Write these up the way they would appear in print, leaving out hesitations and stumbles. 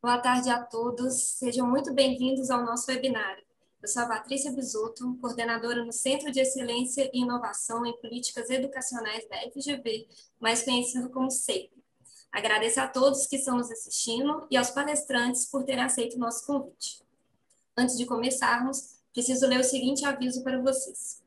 Boa tarde a todos, sejam muito bem-vindos ao nosso webinário. Eu sou a Patrícia Bisotto, coordenadora no Centro de Excelência e Inovação em Políticas Educacionais da FGV, mais conhecido como CEIP. Agradeço a todos que estão nos assistindo e aos palestrantes por terem aceito o nosso convite. Antes de começarmos, preciso ler o seguinte aviso para vocês.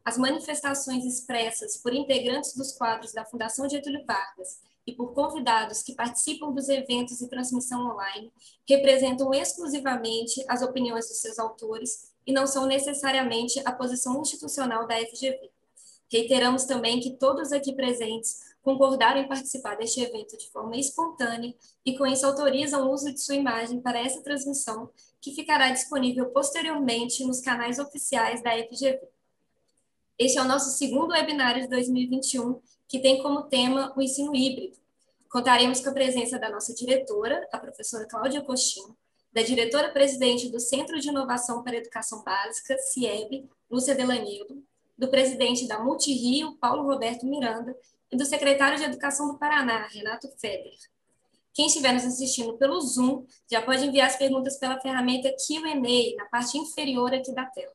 As manifestações expressas por integrantes dos quadros da Fundação Getúlio Vargas e por convidados que participam dos eventos e transmissão online representam exclusivamente as opiniões dos seus autores e não são necessariamente a posição institucional da FGV. Reiteramos também que todos aqui presentes concordaram em participar deste evento de forma espontânea e, com isso, autorizam o uso de sua imagem para essa transmissão, que ficará disponível posteriormente nos canais oficiais da FGV. Este é o nosso segundo webinário de 2021, que tem como tema o ensino híbrido. Contaremos com a presença da nossa diretora, a professora Cláudia Coxim, da diretora-presidente do Centro de Inovação para a Educação Básica, CIEB, Lúcia Delanildo, do presidente da Multirio, Paulo Roberto Miranda, e do secretário de Educação do Paraná, Renato Feder. Quem estiver nos assistindo pelo Zoom, já pode enviar as perguntas pela ferramenta Q&A, na parte inferior aqui da tela.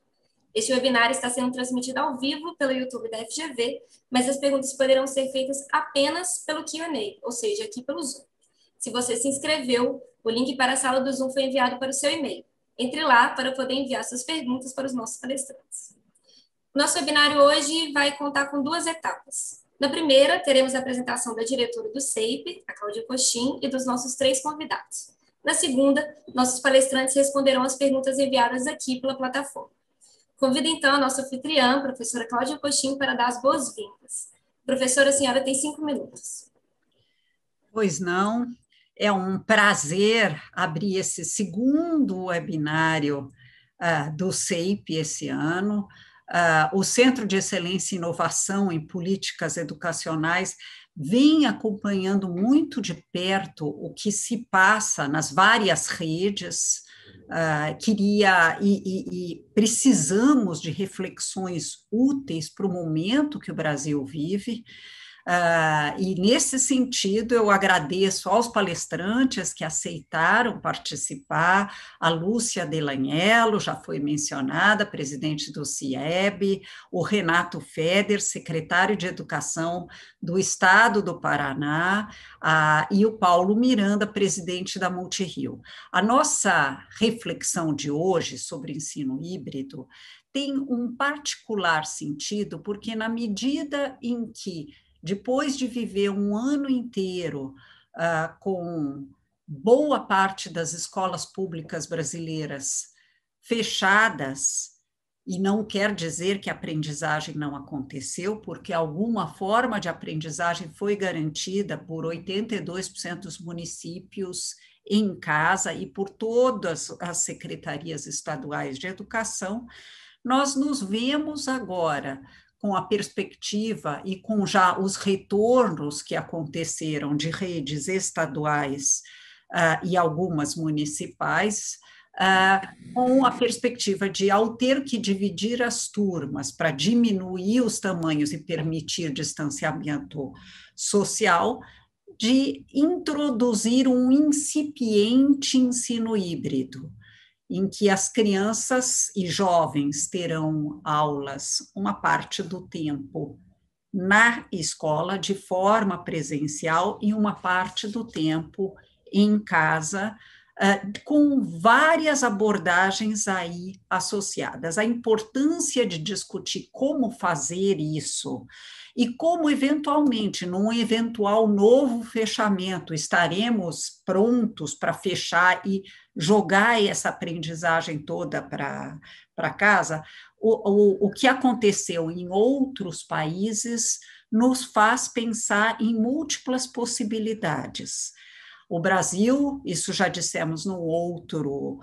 Este webinar está sendo transmitido ao vivo pelo YouTube da FGV, mas as perguntas poderão ser feitas apenas pelo Q&A, ou seja, aqui pelo Zoom. Se você se inscreveu, o link para a sala do Zoom foi enviado para o seu e-mail. Entre lá para poder enviar suas perguntas para os nossos palestrantes. Nosso webinário hoje vai contar com duas etapas. Na primeira, teremos a apresentação da diretora do CEIP, a Cláudia Coxim, e dos nossos três convidados. Na segunda, nossos palestrantes responderão as perguntas enviadas aqui pela plataforma. Convido, então, a nossa anfitriã, a professora Cláudia Coxim, para dar as boas-vindas. Professora, a senhora tem 5 minutos. Pois não, é um prazer abrir esse segundo webinário do CEIP esse ano. O Centro de Excelência e Inovação em Políticas Educacionais vem acompanhando muito de perto o que se passa nas várias redes. Precisamos de reflexões úteis para o momento que o Brasil vive. E, nesse sentido, eu agradeço aos palestrantes que aceitaram participar, a Lúcia Delanhello, já foi mencionada, presidente do CIEB, o Renato Feder, secretário de Educação do Estado do Paraná, e o Paulo Miranda, presidente da Multirio. A nossa reflexão de hoje sobre ensino híbrido tem um particular sentido, porque na medida em que depois de viver um ano inteiro com boa parte das escolas públicas brasileiras fechadas, e não quer dizer que a aprendizagem não aconteceu, porque alguma forma de aprendizagem foi garantida por 82% dos municípios em casa e por todas as secretarias estaduais de educação, nós nos vemos agora com a perspectiva e com já os retornos que aconteceram de redes estaduais e algumas municipais, com a perspectiva de, ao ter que dividir as turmas para diminuir os tamanhos e permitir distanciamento social, de introduzir um incipiente ensino híbrido, em que as crianças e jovens terão aulas uma parte do tempo na escola de forma presencial e uma parte do tempo em casa, com várias abordagens aí associadas. A importância de discutir como fazer isso e como, eventualmente, num eventual novo fechamento, estaremos prontos para fechar e jogar essa aprendizagem toda para casa. O que aconteceu em outros países nos faz pensar em múltiplas possibilidades. O Brasil, isso já dissemos no outro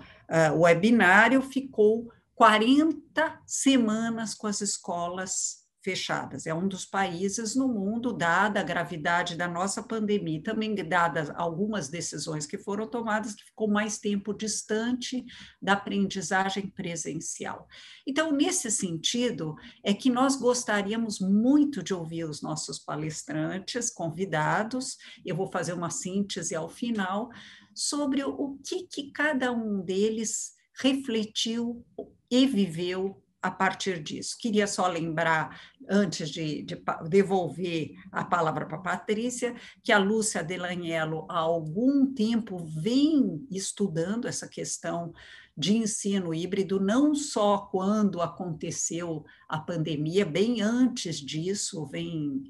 webinário, ficou 40 semanas com as escolas fechadas. É um dos países no mundo, dada a gravidade da nossa pandemia, também dadas algumas decisões que foram tomadas, que ficou mais tempo distante da aprendizagem presencial. Então, nesse sentido, é que nós gostaríamos muito de ouvir os nossos palestrantes, convidados. Eu vou fazer uma síntese ao final sobre o que cada um deles refletiu e viveu a partir disso. Queria só lembrar, antes de devolver a palavra para a Patrícia, que a Lúcia Delaniello, há algum tempo, vem estudando essa questão de ensino híbrido, não só quando aconteceu a pandemia, bem antes disso, vem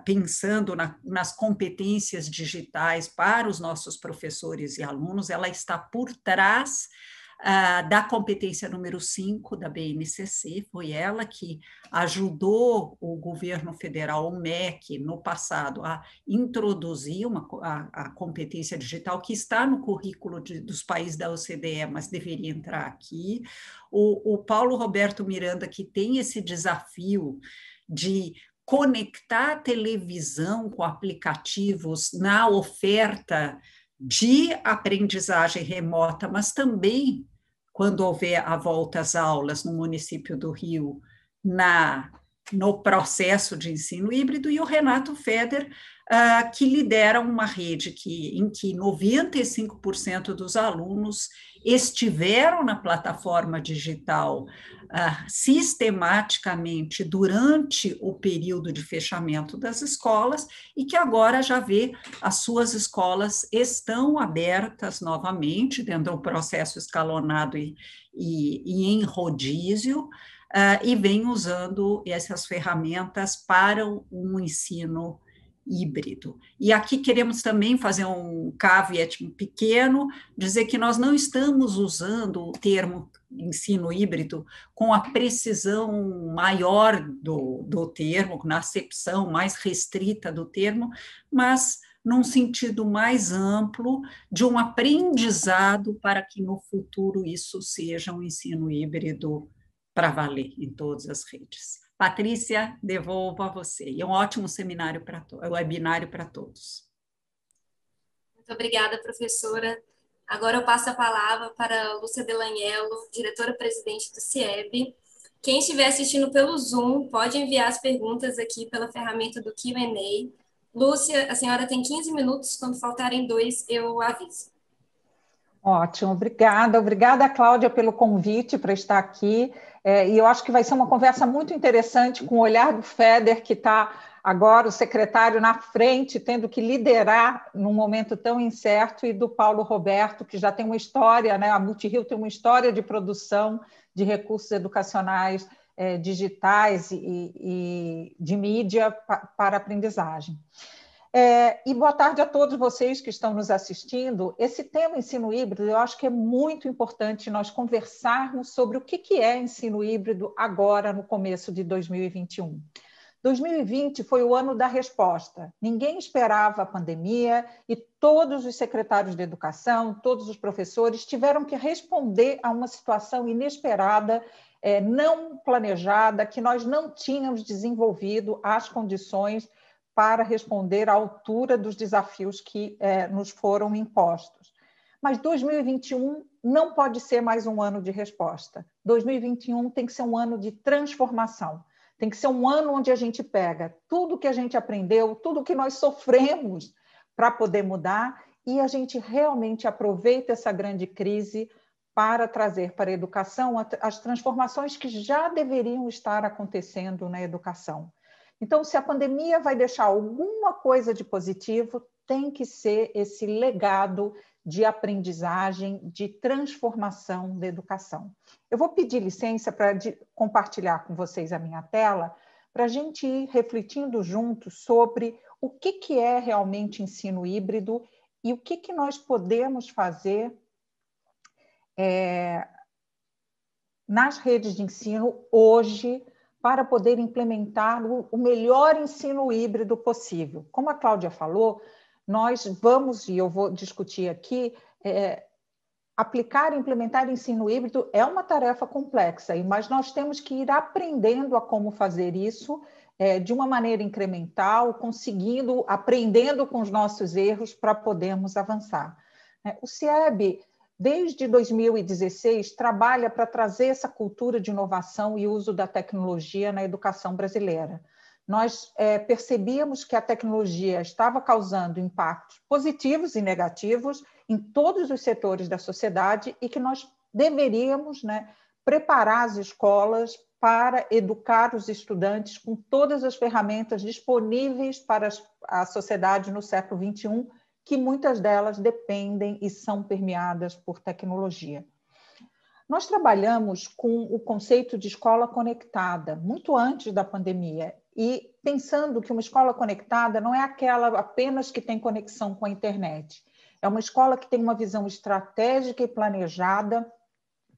pensando nas competências digitais para os nossos professores e alunos. Ela está por trás da competência número 5 da BNCC, foi ela que ajudou o governo federal, o MEC, no passado, a introduzir a competência digital, que está no currículo dos países da OCDE, mas deveria entrar aqui. O Paulo Roberto Miranda, que tem esse desafio de conectar a televisão com aplicativos na oferta de aprendizagem remota, mas também, quando houver a volta às aulas no município do Rio, no processo de ensino híbrido, e o Renato Feder, que lidera uma rede em que 95% dos alunos estiveram na plataforma digital sistematicamente durante o período de fechamento das escolas, e que agora já vê as suas escolas estão abertas novamente, dentro do processo escalonado e em rodízio, e vem usando essas ferramentas para um ensino híbrido. E aqui queremos também fazer um caveat pequeno, dizer que nós não estamos usando o termo ensino híbrido com a precisão maior do termo, na acepção mais restrita do termo, mas num sentido mais amplo de um aprendizado para que no futuro isso seja um ensino híbrido para valer em todas as redes. Patrícia, devolvo a você. E um ótimo seminário webinário para todos. Muito obrigada, professora. Agora eu passo a palavra para a Lúcia Delaniello, diretora-presidente do CIEB. Quem estiver assistindo pelo Zoom, pode enviar as perguntas aqui pela ferramenta do Q&A. Lúcia, a senhora tem 15 minutos, quando faltarem 2, eu aviso. Ótimo, obrigada. Obrigada, Cláudia, pelo convite para estar aqui. E eu acho que vai ser uma conversa muito interessante com o olhar do Feder, que está agora o secretário na frente, tendo que liderar num momento tão incerto, e do Paulo Roberto, que já tem uma história, né? A Multirio tem uma história de produção de recursos educacionais digitais e de mídia para aprendizagem. E boa tarde a todos vocês que estão nos assistindo. Esse tema ensino híbrido, eu acho que é muito importante nós conversarmos sobre o que é ensino híbrido agora, no começo de 2021. 2020 foi o ano da resposta. Ninguém esperava a pandemia e todos os secretários de educação, todos os professores tiveram que responder a uma situação inesperada, não planejada, que nós não tínhamos desenvolvido as condições para responder à altura dos desafios que nos foram impostos. Mas 2021 não pode ser mais um ano de resposta. 2021 tem que ser um ano de transformação. Tem que ser um ano onde a gente pega tudo que a gente aprendeu, tudo que nós sofremos para poder mudar, e a gente realmente aproveita essa grande crise para trazer para a educação as transformações que já deveriam estar acontecendo na educação. Então, se a pandemia vai deixar alguma coisa de positivo, tem que ser esse legado de aprendizagem, de transformação da educação. Eu vou pedir licença para compartilhar com vocês a minha tela, para a gente ir refletindo juntos sobre o que é realmente ensino híbrido e o que nós podemos fazer nas redes de ensino hoje, para poder implementar o melhor ensino híbrido possível. Como a Cláudia falou, nós vamos, e eu vou discutir aqui, aplicar e implementar ensino híbrido é uma tarefa complexa, mas nós temos que ir aprendendo a como fazer isso de uma maneira incremental, aprendendo com os nossos erros para podermos avançar. O CIEB, desde 2016, trabalha para trazer essa cultura de inovação e uso da tecnologia na educação brasileira. Nós percebíamos que a tecnologia estava causando impactos positivos e negativos em todos os setores da sociedade e que nós deveríamos, preparar as escolas para educar os estudantes com todas as ferramentas disponíveis para a sociedade no século XXI, que muitas delas dependem e são permeadas por tecnologia. Nós trabalhamos com o conceito de escola conectada, muito antes da pandemia, e pensando que uma escola conectada não é aquela apenas que tem conexão com a internet. É uma escola que tem uma visão estratégica e planejada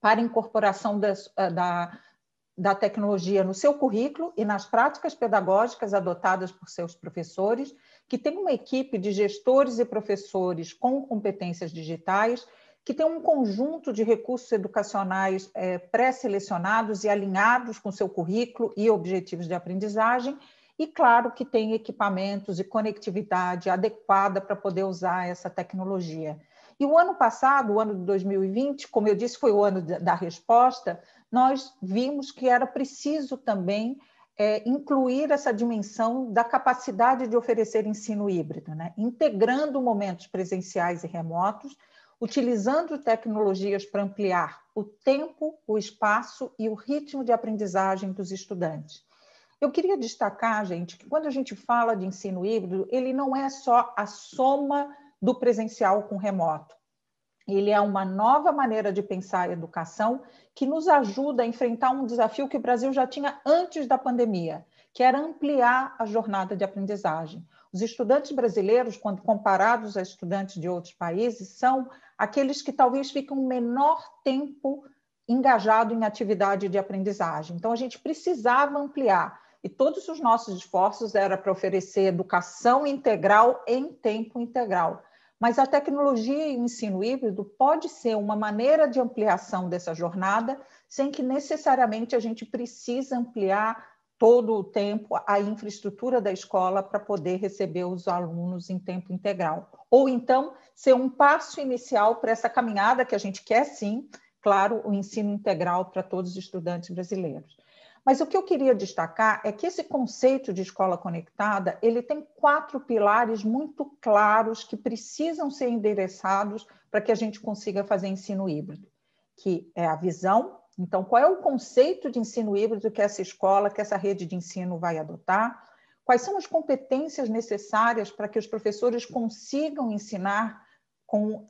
para a incorporação da tecnologia no seu currículo e nas práticas pedagógicas adotadas por seus professores, que tem uma equipe de gestores e professores com competências digitais, que tem um conjunto de recursos educacionais pré-selecionados e alinhados com seu currículo e objetivos de aprendizagem, e, claro, que tem equipamentos e conectividade adequada para poder usar essa tecnologia. E o ano passado, o ano de 2020, como eu disse, foi o ano da resposta, nós vimos que era preciso também incluir essa dimensão da capacidade de oferecer ensino híbrido, integrando momentos presenciais e remotos, utilizando tecnologias para ampliar o tempo, o espaço e o ritmo de aprendizagem dos estudantes. Eu queria destacar, gente, que quando a gente fala de ensino híbrido, ele não é só a soma do presencial com o remoto. Ele é uma nova maneira de pensar a educação que nos ajuda a enfrentar um desafio que o Brasil já tinha antes da pandemia, que era ampliar a jornada de aprendizagem. Os estudantes brasileiros, quando comparados a estudantes de outros países, são aqueles que talvez ficam menor tempo engajado em atividade de aprendizagem. Então, a gente precisava ampliar, e todos os nossos esforços eram para oferecer educação integral em tempo integral. Mas a tecnologia e o ensino híbrido pode ser uma maneira de ampliação dessa jornada, sem que necessariamente a gente precise ampliar todo o tempo a infraestrutura da escola para poder receber os alunos em tempo integral. Ou então, ser um passo inicial para essa caminhada que a gente quer, sim, claro, o ensino integral para todos os estudantes brasileiros. Mas o que eu queria destacar é que esse conceito de escola conectada, ele tem 4 pilares muito claros que precisam ser endereçados para que a gente consiga fazer ensino híbrido, que é a visão. Então, qual é o conceito de ensino híbrido que essa escola, que essa rede de ensino vai adotar? Quais são as competências necessárias para que os professores consigam ensinar com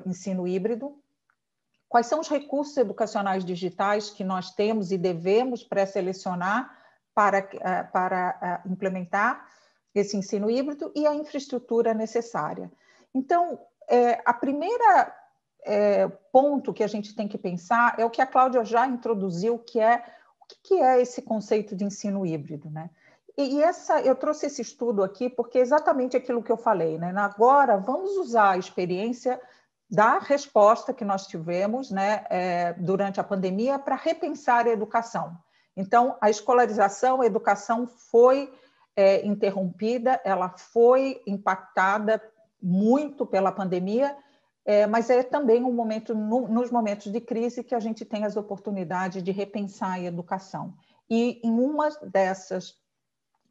ensino híbrido? Quais são os recursos educacionais digitais que nós temos e devemos pré-selecionar para implementar esse ensino híbrido e a infraestrutura necessária? Então, a primeira ponto que a gente tem que pensar é o que a Cláudia já introduziu, que é o que é esse conceito de ensino híbrido, eu trouxe esse estudo aqui porque é exatamente aquilo que eu falei, Agora, vamos usar a experiência da resposta que nós tivemos durante a pandemia para repensar a educação. Então, a escolarização, a educação foi interrompida, ela foi impactada muito pela pandemia, mas é também um momento, nos momentos de crise, que a gente tem as oportunidades de repensar a educação. E em uma dessas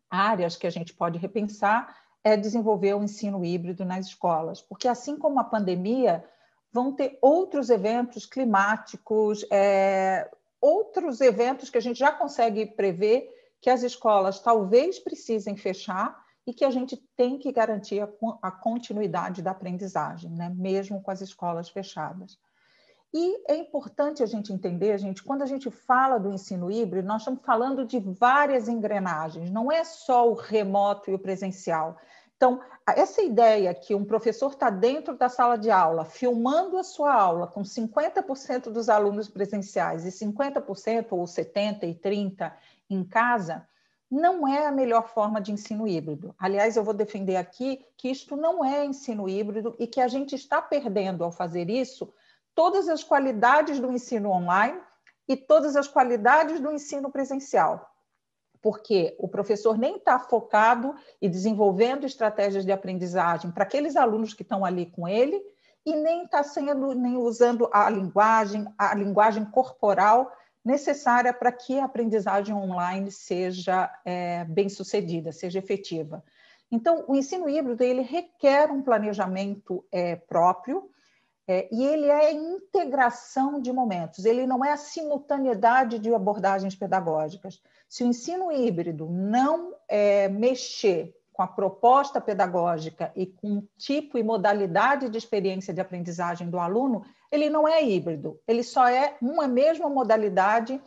áreas que a gente pode repensar é desenvolver o ensino híbrido nas escolas, porque assim como a pandemia, vão ter outros eventos climáticos, outros eventos que a gente já consegue prever que as escolas talvez precisem fechar e que a gente tem que garantir a continuidade da aprendizagem, mesmo com as escolas fechadas. E é importante a gente entender, quando a gente fala do ensino híbrido, nós estamos falando de várias engrenagens, não é só o remoto e o presencial. Então, essa ideia que um professor está dentro da sala de aula, filmando a sua aula com 50% dos alunos presenciais e 50% ou 70% e 30% em casa, não é a melhor forma de ensino híbrido. Aliás, eu vou defender aqui que isto não é ensino híbrido e que a gente está perdendo, ao fazer isso, todas as qualidades do ensino online e todas as qualidades do ensino presencial, porque o professor nem está focado e desenvolvendo estratégias de aprendizagem para aqueles alunos que estão ali com ele, e nem está nem usando a linguagem corporal necessária para que a aprendizagem online seja bem-sucedida, seja efetiva. Então, o ensino híbrido ele requer um planejamento próprio, e ele é a integração de momentos, ele não é a simultaneidade de abordagens pedagógicas. Se o ensino híbrido não mexer com a proposta pedagógica e com o tipo e modalidade de experiência de aprendizagem do aluno, ele não é híbrido, ele só é uma mesma modalidade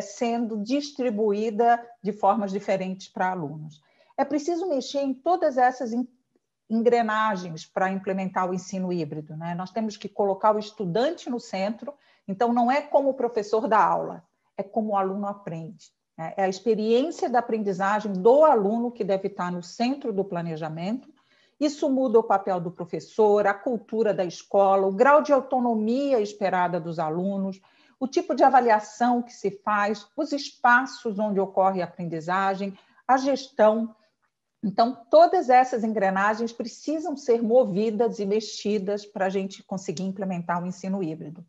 sendo distribuída de formas diferentes para alunos. É preciso mexer em todas essas engrenagens para implementar o ensino híbrido, né? Nós temos que colocar o estudante no centro, então não é como o professor dá aula, é como o aluno aprende. É a experiência da aprendizagem do aluno que deve estar no centro do planejamento. Isso muda o papel do professor, a cultura da escola, o grau de autonomia esperada dos alunos, o tipo de avaliação que se faz, os espaços onde ocorre a aprendizagem, a gestão. Então, todas essas engrenagens precisam ser movidas e mexidas para a gente conseguir implementar o ensino híbrido.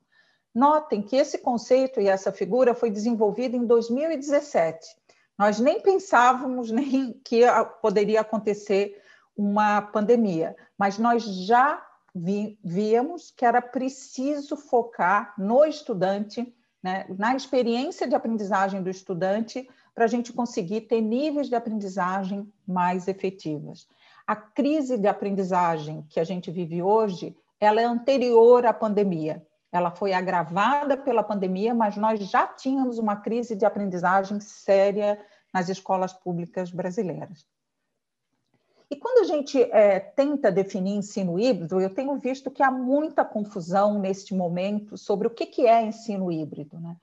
Notem que esse conceito e essa figura foi desenvolvida em 2017. Nós nem pensávamos nem que poderia acontecer uma pandemia, mas nós já víamos que era preciso focar no estudante, né, na experiência de aprendizagem do estudante, para a gente conseguir ter níveis de aprendizagem mais efetivas. A crise de aprendizagem que a gente vive hoje, ela é anterior à pandemia. Ela foi agravada pela pandemia, mas nós já tínhamos uma crise de aprendizagem séria nas escolas públicas brasileiras. E quando a gente tenta definir ensino híbrido, eu tenho visto que há muita confusão neste momento sobre o que é ensino híbrido, né?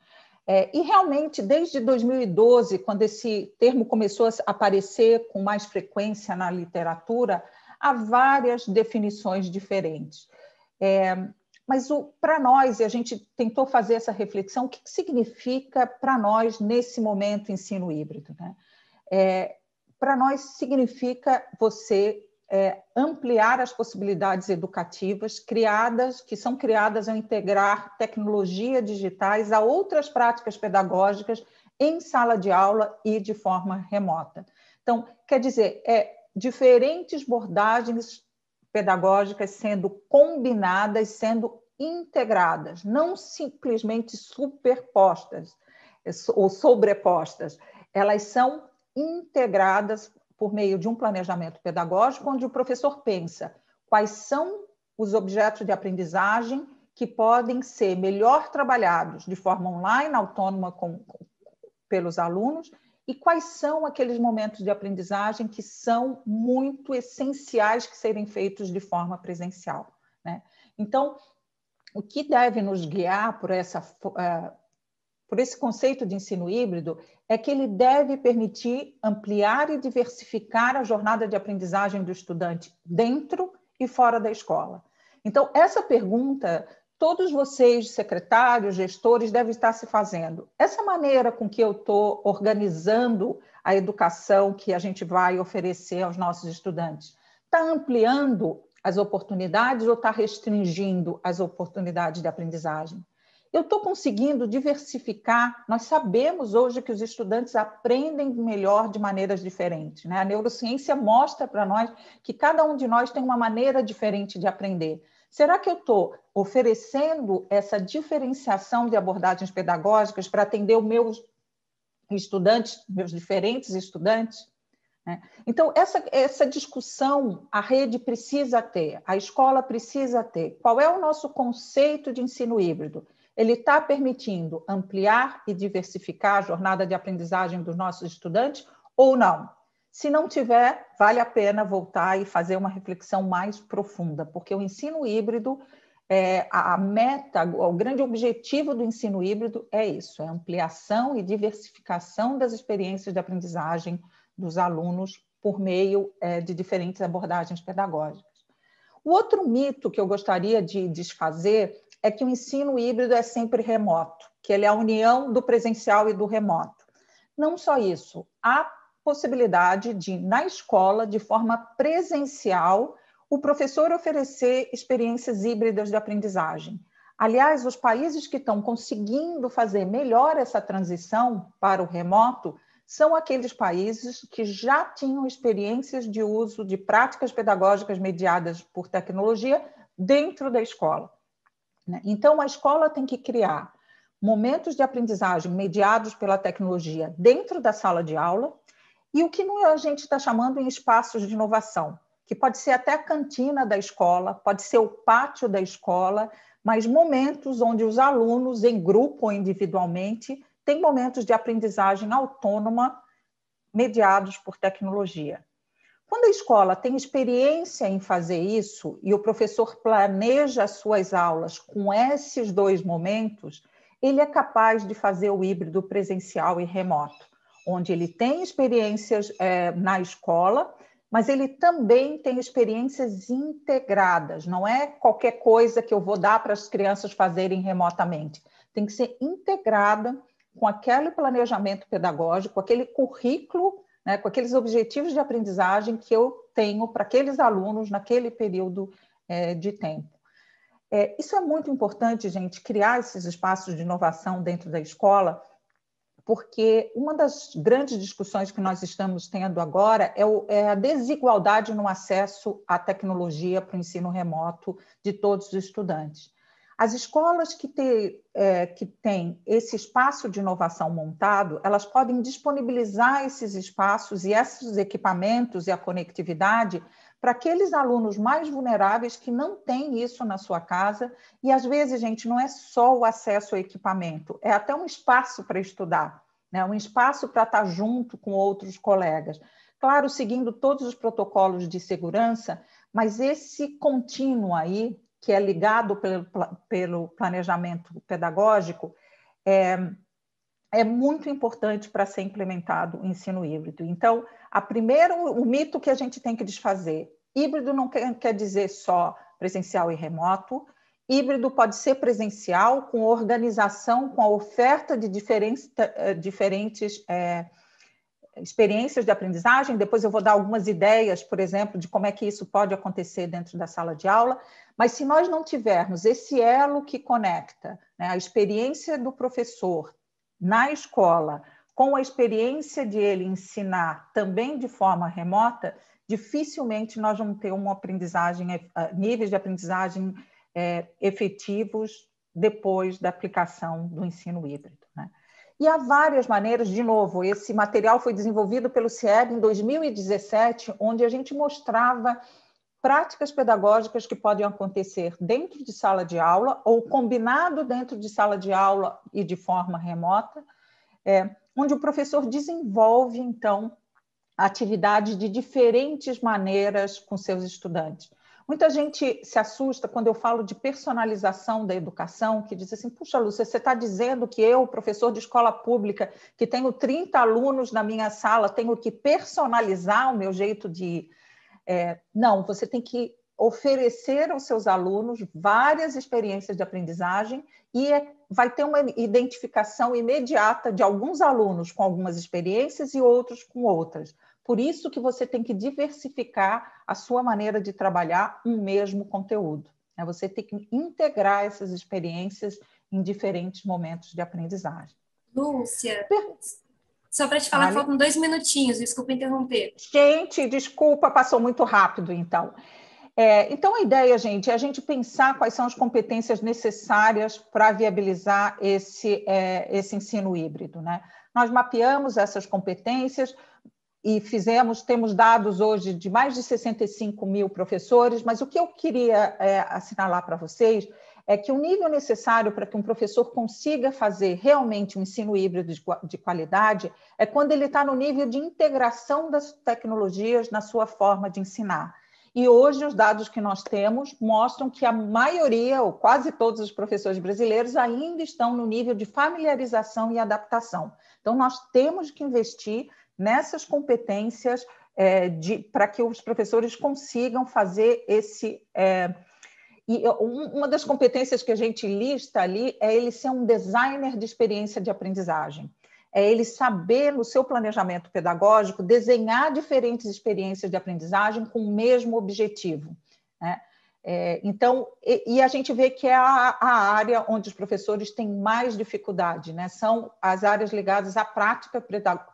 E realmente, desde 2012, quando esse termo começou a aparecer com mais frequência na literatura, há várias definições diferentes. Mas para nós, e a gente tentou fazer essa reflexão, o que significa para nós, nesse momento, ensino híbrido, né? Para nós, significa você ampliar as possibilidades educativas que são criadas ao integrar tecnologias digitais a outras práticas pedagógicas em sala de aula e de forma remota. Então, quer dizer, diferentes abordagens pedagógicas sendo combinadas, sendo integradas, não simplesmente superpostas ou sobrepostas. Elas são integradas por meio de um planejamento pedagógico, onde o professor pensa quais são os objetos de aprendizagem que podem ser melhor trabalhados de forma online, autônoma pelos alunos, e quais são aqueles momentos de aprendizagem que são muito essenciais que serem feitos de forma presencial, né? Então, o que deve nos guiar por esse conceito de ensino híbrido é que ele deve permitir ampliar e diversificar a jornada de aprendizagem do estudante dentro e fora da escola. Então, essa pergunta, todos vocês, secretários, gestores, devem estar se fazendo. Essa maneira com que eu estou organizando a educação que a gente vai oferecer aos nossos estudantes, está ampliando as oportunidades ou está restringindo as oportunidades de aprendizagem? Eu estou conseguindo diversificar. Nós sabemos hoje que os estudantes aprendem melhor de maneiras diferentes, né? A neurociência mostra para nós que cada um de nós tem uma maneira diferente de aprender. Será que eu estou oferecendo essa diferenciação de abordagens pedagógicas para atender os meus estudantes, meus diferentes estudantes? Então, essa discussão a rede precisa ter, a escola precisa ter. Qual é o nosso conceito de ensino híbrido? Ele está permitindo ampliar e diversificar a jornada de aprendizagem dos nossos estudantes ou não? Se não tiver, vale a pena voltar e fazer uma reflexão mais profunda, porque o ensino híbrido, a meta, o grande objetivo do ensino híbrido é isso, é ampliação e diversificação das experiências de aprendizagem dos alunos por meio de diferentes abordagens pedagógicas. O outro mito que eu gostaria de desfazer é que o ensino híbrido é sempre remoto, que ele é a união do presencial e do remoto. Não só isso, há possibilidade de, na escola, de forma presencial, o professor oferecer experiências híbridas de aprendizagem. Aliás, os países que estão conseguindo fazer melhor essa transição para o remoto são aqueles países que já tinham experiências de uso de práticas pedagógicas mediadas por tecnologia dentro da escola. Então, a escola tem que criar momentos de aprendizagem mediados pela tecnologia dentro da sala de aula e o que a gente está chamando em espaços de inovação, que pode ser até a cantina da escola, pode ser o pátio da escola, mas momentos onde os alunos, em grupo ou individualmente, têm momentos de aprendizagem autônoma mediados por tecnologia. Quando a escola tem experiência em fazer isso e o professor planeja as suas aulas com esses dois momentos, ele é capaz de fazer o híbrido presencial e remoto, onde ele tem experiências na escola, mas ele também tem experiências integradas, não é qualquer coisa que eu vou dar para as crianças fazerem remotamente. Tem que ser integrada com aquele planejamento pedagógico, aquele currículo, né, com aqueles objetivos de aprendizagem que eu tenho para aqueles alunos naquele período de tempo. Isso é muito importante, gente, criar esses espaços de inovação dentro da escola, porque uma das grandes discussões que nós estamos tendo agora é a desigualdade no acesso à tecnologia para o ensino remoto de todos os estudantes. As escolas que têm esse espaço de inovação montado, elas podem disponibilizar esses espaços e esses equipamentos e a conectividade para aqueles alunos mais vulneráveis que não têm isso na sua casa. E, às vezes, gente, não é só o acesso ao equipamento, é até um espaço para estudar, né? Um espaço para estar junto com outros colegas. Claro, seguindo todos os protocolos de segurança, mas esse contínuo aí, que é ligado pelo planejamento pedagógico, é muito importante para ser implementado o ensino híbrido. Então, o mito que a gente tem que desfazer: híbrido não quer dizer só presencial e remoto. Híbrido pode ser presencial, com organização, com a oferta de diferentes experiências de aprendizagem. Depois eu vou dar algumas ideias, por exemplo, de como é que isso pode acontecer dentro da sala de aula. Mas se nós não tivermos esse elo que conecta, né, a experiência do professor na escola com a experiência de ele ensinar também de forma remota, dificilmente nós vamos ter uma aprendizagem, níveis de aprendizagem efetivos depois da aplicação do ensino híbrido, né? E há várias maneiras. De novo, esse material foi desenvolvido pelo CIEB em 2017, onde a gente mostrava práticas pedagógicas que podem acontecer dentro de sala de aula ou combinado dentro de sala de aula e de forma remota, onde o professor desenvolve, então, atividades de diferentes maneiras com seus estudantes. Muita gente se assusta quando eu falo de personalização da educação, que diz assim: puxa, Lúcia, você está dizendo que eu, professor de escola pública, que tenho 30 alunos na minha sala, tenho que personalizar o meu jeito de... Não, você tem que oferecer aos seus alunos várias experiências de aprendizagem e vai ter uma identificação imediata de alguns alunos com algumas experiências e outros com outras. Por isso que você tem que diversificar a sua maneira de trabalhar um mesmo conteúdo. Você tem que integrar essas experiências em diferentes momentos de aprendizagem. Lúcia, só para te falar, faltam 2 minutinhos, desculpa interromper. Gente, desculpa, passou muito rápido, então. Então, a ideia, gente, é a gente pensar quais são as competências necessárias para viabilizar esse ensino híbrido, né? Nós mapeamos essas competências e temos dados hoje de mais de 65 mil professores, mas o que eu queria assinalar para vocês é que o nível necessário para que um professor consiga fazer realmente um ensino híbrido de qualidade é quando ele está no nível de integração das tecnologias na sua forma de ensinar. E hoje os dados que nós temos mostram que a maioria, ou quase todos os professores brasileiros, ainda estão no nível de familiarização e adaptação. Então, nós temos que investir nessas competências para que os professores consigam fazer E uma das competências que a gente lista ali é ele ser um designer de experiência de aprendizagem. É ele saber, no seu planejamento pedagógico, desenhar diferentes experiências de aprendizagem com o mesmo objetivo, né? Então, a gente vê que é a área onde os professores têm mais dificuldade, né? São as áreas ligadas à prática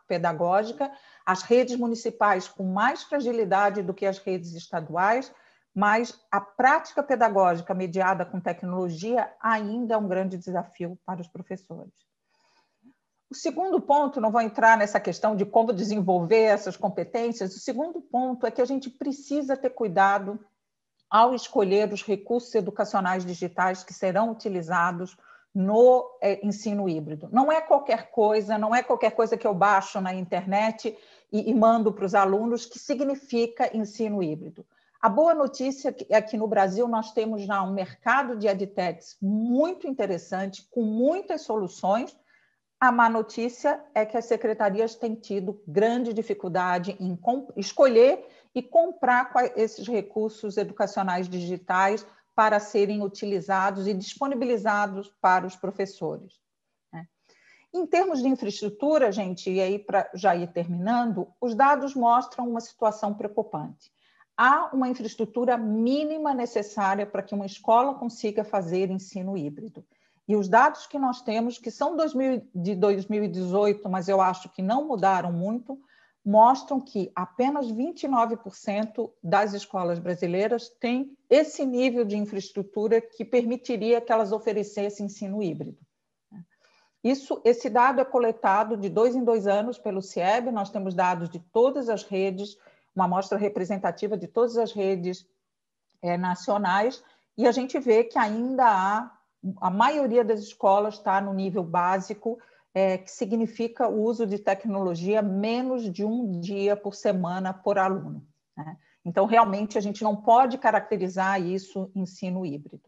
pedagógica, as redes municipais com mais fragilidade do que as redes estaduais, mas a prática pedagógica mediada com tecnologia ainda é um grande desafio para os professores. O segundo ponto, não vou entrar nessa questão de como desenvolver essas competências, o segundo ponto é que a gente precisa ter cuidado ao escolher os recursos educacionais digitais que serão utilizados no ensino híbrido. Não é qualquer coisa que eu baixo na internet e mando para os alunos que significa ensino híbrido. A boa notícia é que no Brasil nós temos já um mercado de edtechs muito interessante, com muitas soluções. A má notícia é que as secretarias têm tido grande dificuldade em escolher e comprar esses recursos educacionais digitais para serem utilizados e disponibilizados para os professores. Em termos de infraestrutura, gente, e aí para já ir terminando, os dados mostram uma situação preocupante. Há uma infraestrutura mínima necessária para que uma escola consiga fazer ensino híbrido. E os dados que nós temos, que são de 2018, mas eu acho que não mudaram muito, mostram que apenas 29% das escolas brasileiras têm esse nível de infraestrutura que permitiria que elas oferecessem ensino híbrido. Esse dado é coletado de 2 em 2 anos pelo CIEB, nós temos dados de todas as redes, uma amostra representativa de todas as redes nacionais, e a gente vê que ainda a maioria das escolas está no nível básico, que significa o uso de tecnologia menos de 1 dia por semana por aluno, né? Então, realmente, a gente não pode caracterizar isso ensino híbrido.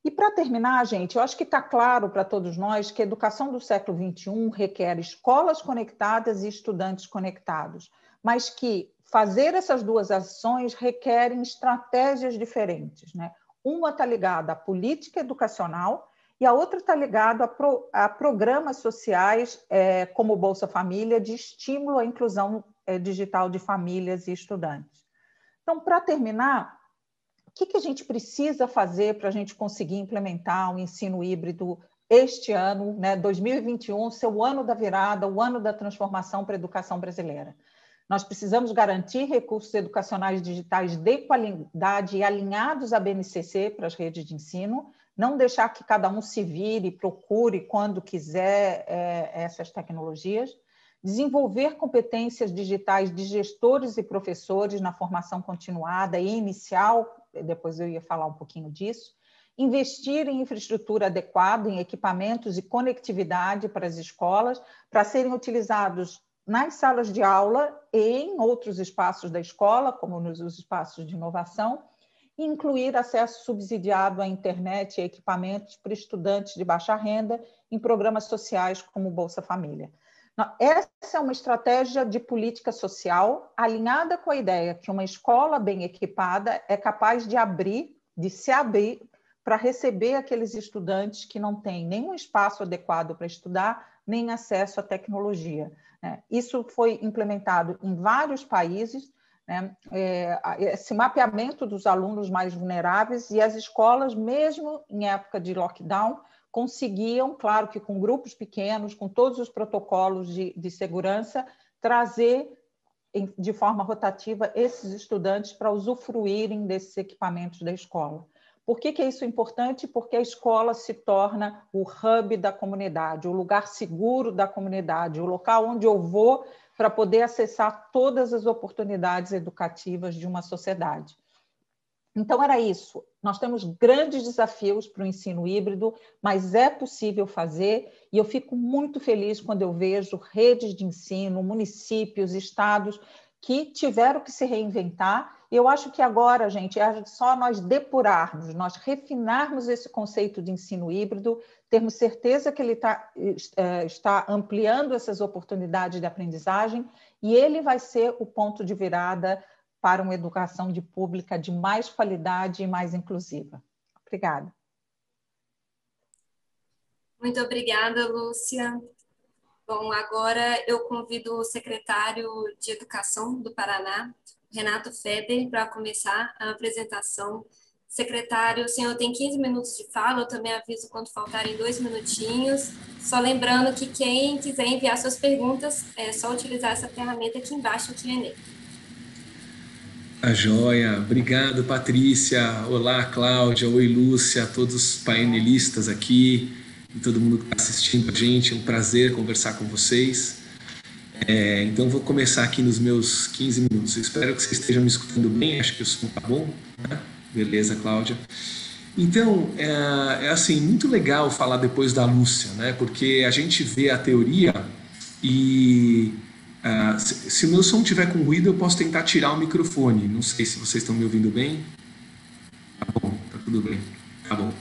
E, para terminar, gente, eu acho que está claro para todos nós que a educação do século XXI requer escolas conectadas e estudantes conectados, mas que fazer essas duas ações requerem estratégias diferentes, né? Uma está ligada à política educacional e a outra está ligada a programas sociais, como o Bolsa Família, de estímulo à inclusão digital de famílias e estudantes. Então, para terminar, o que a gente precisa fazer para a gente conseguir implementar o ensino híbrido este ano, né, 2021, ser o ano da virada, o ano da transformação para a educação brasileira? Nós precisamos garantir recursos educacionais digitais de qualidade e alinhados à BNCC para as redes de ensino, não deixar que cada um se vire, procure quando quiser essas tecnologias, desenvolver competências digitais de gestores e professores na formação continuada e inicial, depois eu ia falar um pouquinho disso, investir em infraestrutura adequada, em equipamentos e conectividade para as escolas, para serem utilizados nas salas de aula e em outros espaços da escola, como nos espaços de inovação, e incluir acesso subsidiado à internet e equipamentos para estudantes de baixa renda em programas sociais como o Bolsa Família. Essa é uma estratégia de política social alinhada com a ideia que uma escola bem equipada é capaz de se abrir para receber aqueles estudantes que não têm nenhum espaço adequado para estudar, nem acesso à tecnologia. Isso foi implementado em vários países, né? Esse mapeamento dos alunos mais vulneráveis, e as escolas, mesmo em época de lockdown, conseguiam, claro que com grupos pequenos, com todos os protocolos de segurança, trazer de forma rotativa esses estudantes para usufruírem desses equipamentos da escola. Por que é isso importante? Porque a escola se torna o hub da comunidade, o lugar seguro da comunidade, o local onde eu vou para poder acessar todas as oportunidades educativas de uma sociedade. Então, era isso. Nós temos grandes desafios para o ensino híbrido, mas é possível fazer, e eu fico muito feliz quando eu vejo redes de ensino, municípios, estados que tiveram que se reinventar. Eu acho que agora, gente, é só nós depurarmos, nós refinarmos esse conceito de ensino híbrido, termos certeza que ele está ampliando essas oportunidades de aprendizagem, e ele vai ser o ponto de virada para uma educação pública de mais qualidade e mais inclusiva. Obrigada. Muito obrigada, Lúcia. Bom, agora eu convido o secretário de Educação do Paraná, Renato Feder, para começar a apresentação. Secretário, o senhor tem 15 minutos de fala, eu também aviso quando faltarem 2 minutinhos. Só lembrando que quem quiser enviar suas perguntas, é só utilizar essa ferramenta aqui embaixo, o Q&A. Tá joia. Obrigado, Patrícia. Olá, Cláudia. Oi, Lúcia, todos os painelistas aqui e todo mundo que está assistindo a gente. É um prazer conversar com vocês. Então, vou começar aqui nos meus 15 minutos. Eu espero que vocês estejam me escutando bem. Acho que o som está bom, né? Beleza, Cláudia. Então, é assim, muito legal falar depois da Lúcia, né? Porque a gente vê a teoria e... se o meu som tiver com ruído, eu posso tentar tirar o microfone. Não sei se vocês estão me ouvindo bem. Tá bom, tá tudo bem. Tá bom.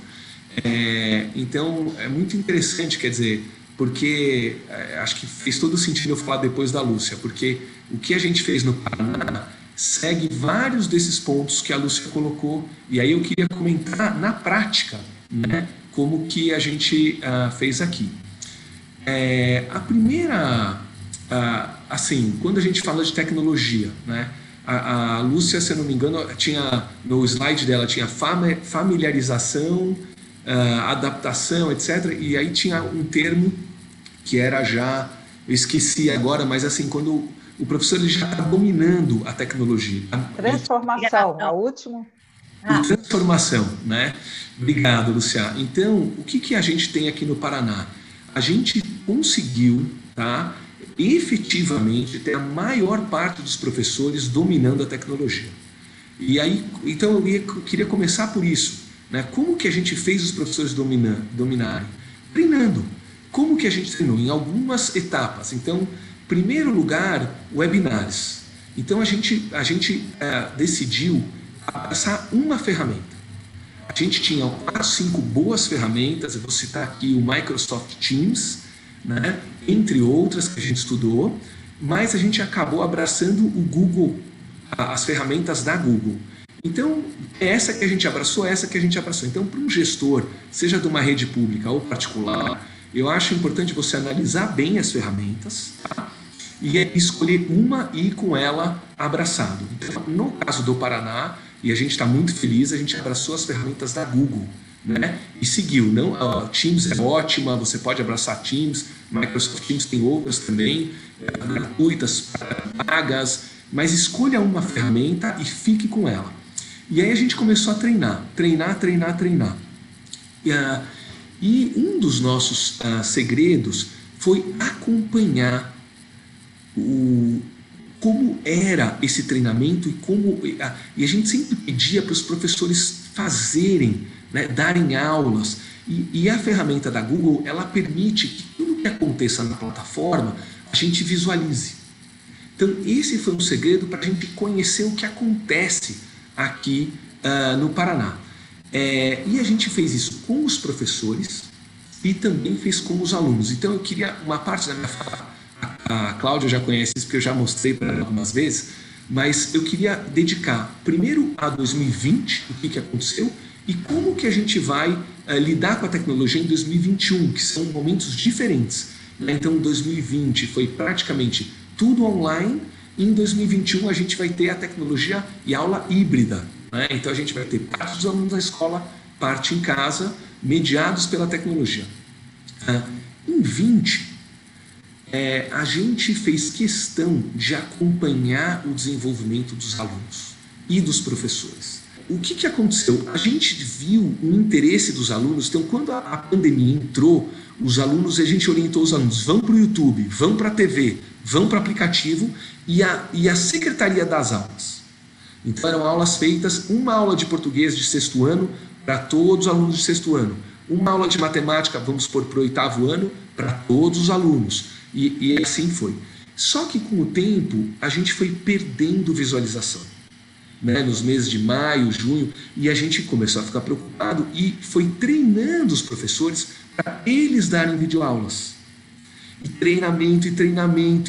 Então, é muito interessante, quer dizer, porque acho que fez todo sentido eu falar depois da Lúcia, porque o que a gente fez no Paraná segue vários desses pontos que a Lúcia colocou, e aí eu queria comentar na prática, né, como que a gente fez aqui. A primeira... assim, quando a gente fala de tecnologia, né, a Lúcia, se eu não me engano, tinha no slide dela tinha familiarização, adaptação, etc. E aí tinha um termo que era já, eu esqueci agora, mas assim, quando o professor ele já está dominando a tecnologia. Transformação, a última. Transformação, né? Obrigado, Lúcia. Então, o que a gente tem aqui no Paraná? A gente conseguiu, tá, efetivamente ter a maior parte dos professores dominando a tecnologia. E aí, então eu queria começar por isso, né? Como que a gente fez os professores dominarem? Treinando. Como que a gente treinou? Em algumas etapas. Então, primeiro lugar, webinars. Então a gente decidiu abraçar uma ferramenta. A gente tinha 4, 5 boas ferramentas, eu vou citar aqui o Microsoft Teams, né, entre outras que a gente estudou, mas a gente acabou abraçando o Google, as ferramentas da Google. Então, essa que a gente abraçou, essa que a gente abraçou. Então, para um gestor, seja de uma rede pública ou particular, eu acho importante você analisar bem as ferramentas, tá? E escolher uma e ir com ela abraçado. Então, no caso do Paraná, e a gente está muito feliz, a gente abraçou as ferramentas da Google, né? E seguiu. Não, Teams é ótima, você pode abraçar Teams, Microsoft Teams tem outras também, gratuitas, pagas, mas escolha uma ferramenta e fique com ela. E aí a gente começou a treinar. E um dos nossos segredos foi acompanhar como era esse treinamento e a gente sempre pedia para os professores fazerem, né, darem aulas. E a ferramenta da Google, ela permite que tudo que aconteça na plataforma, a gente visualize. Então, esse foi um segredo para a gente conhecer o que acontece aqui no Paraná. E a gente fez isso com os professores e também fez com os alunos. Então, eu queria uma parte da minha fala. A Cláudia já conhece isso, porque eu já mostrei para ela algumas vezes, mas eu queria dedicar primeiro a 2020, o que aconteceu, e como que a gente vai lidar com a tecnologia em 2021, que são momentos diferentes. Então, 2020 foi praticamente tudo online, e em 2021 a gente vai ter a tecnologia e aula híbrida, né? Então, a gente vai ter parte dos alunos na escola, parte em casa, mediados pela tecnologia. Em 20, a gente fez questão de acompanhar o desenvolvimento dos alunos e dos professores. O que aconteceu? A gente viu o interesse dos alunos. Então, quando a pandemia entrou, a gente orientou os alunos, vão para o YouTube, vão para a TV, vão para o aplicativo e a secretaria das aulas. Então, eram aulas feitas, uma aula de português de 6º ano para todos os alunos de 6º ano, uma aula de matemática, vamos pôr para o 8º ano, para todos os alunos. E assim foi. Só que com o tempo a gente foi perdendo visualização, né? Nos meses de maio, junho, e a gente começou a ficar preocupado e foi treinando os professores para eles darem videoaulas. E treinamento,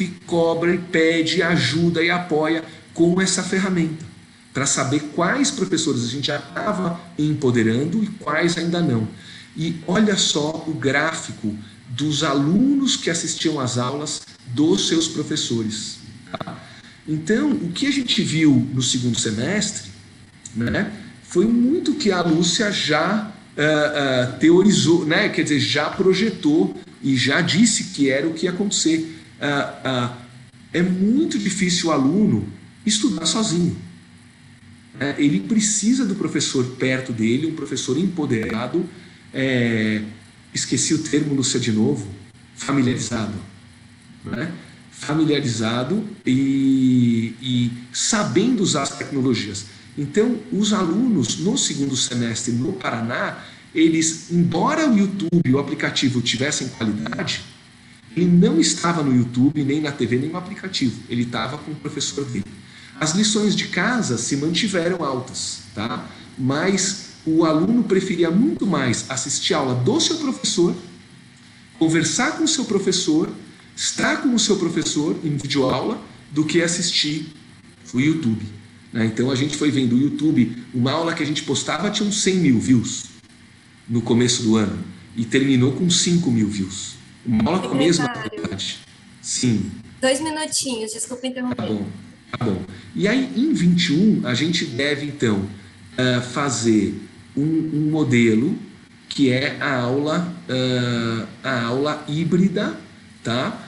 e cobra, e pede, e ajuda, e apoia. com essa ferramenta, para saber quais professores a gente já estava empoderando e quais ainda não. E olha só o gráfico dos alunos que assistiam às aulas dos seus professores. Tá? Então, o que a gente viu no segundo semestre, né, foi muito que a Lúcia já teorizou, né, quer dizer, já projetou e já disse que era o que ia acontecer. É muito difícil o aluno estudar sozinho. Ele precisa do professor perto dele, um professor empoderado, esqueci o termo, Lúcia, de novo, familiarizado. Né? Familiarizado e sabendo usar as tecnologias. Então, os alunos no segundo semestre no Paraná, eles, embora o YouTube, o aplicativo tivessem qualidade, ele não estava no YouTube, nem na TV, nem no aplicativo. Ele estava com o professor dele. As lições de casa se mantiveram altas, tá? Mas o aluno preferia muito mais assistir a aula do seu professor, conversar com o seu professor, estar com o seu professor em videoaula, do que assistir o YouTube. Né? Então a gente foi vendo o YouTube, uma aula que a gente postava tinha uns 100 mil views no começo do ano e terminou com 5 mil views. Uma aula com a mesma qualidade. Sim. 2 minutinhos, desculpa interromper. Tá bom. E aí, em 21, a gente deve, então, fazer um modelo que é a aula híbrida, tá?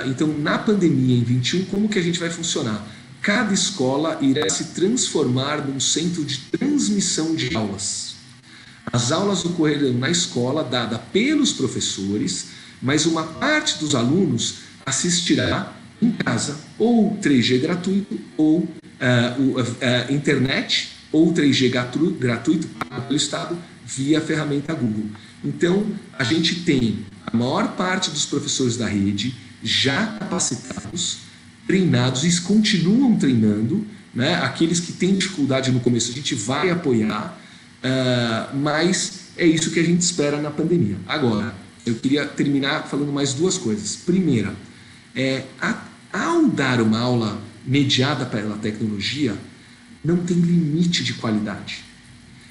Então, na pandemia, em 21, como que a gente vai funcionar? Cada escola irá se transformar num centro de transmissão de aulas. As aulas ocorrerão na escola, dada pelos professores, mas uma parte dos alunos assistirá em casa, ou 3G gratuito, ou internet, ou 3G gratuito pelo Estado, via a ferramenta Google. Então, a gente tem a maior parte dos professores da rede já capacitados, treinados, e continuam treinando, né? Aqueles que têm dificuldade no começo, a gente vai apoiar, mas é isso que a gente espera na pandemia. Agora, eu queria terminar falando mais duas coisas. Primeira, ao dar uma aula mediada pela tecnologia, não tem limite de qualidade.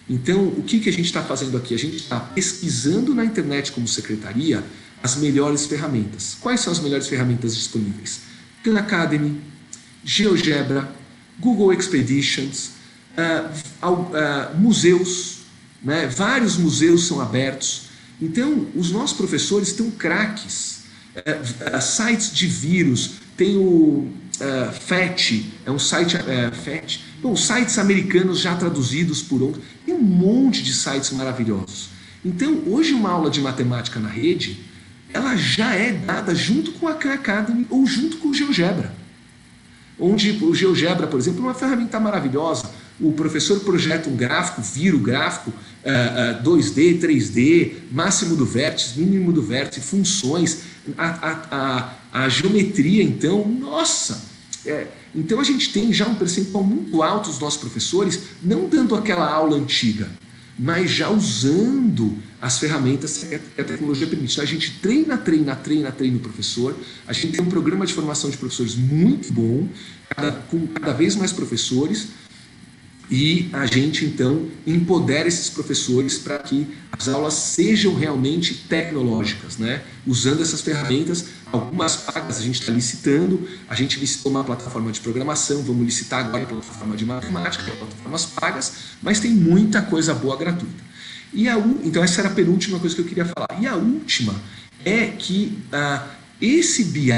Então, o que a gente está fazendo aqui? A gente está pesquisando na internet como secretaria as melhores ferramentas. Quais são as melhores ferramentas disponíveis? Khan Academy, GeoGebra, Google Expeditions, museus, né? Vários museus são abertos. Então, os nossos professores estão craques. Sites de vírus, tem o FET, é um site, FET, bom, sites americanos já traduzidos por outros, tem um monte de sites maravilhosos. Então, hoje uma aula de matemática na rede, ela já é dada junto com a Khan Academy ou junto com o GeoGebra. Onde o GeoGebra, por exemplo, é uma ferramenta maravilhosa. O professor projeta um gráfico, vira o gráfico, 2D, 3D, máximo do vértice, mínimo do vértice, funções, a geometria, então, nossa! Então a gente tem já um percentual muito alto dos nossos professores, não dando aquela aula antiga, mas já usando as ferramentas que a tecnologia permite. A gente treina o professor, a gente tem um programa de formação de professores muito bom, com cada vez mais professores, e a gente, então, empodera esses professores para que as aulas sejam realmente tecnológicas, né? Usando essas ferramentas, algumas pagas a gente está licitando, a gente licitou uma plataforma de programação, vamos licitar agora a plataforma de matemática, plataformas pagas, mas tem muita coisa boa gratuita. Então essa era a penúltima coisa que eu queria falar. E a última é que esse BI,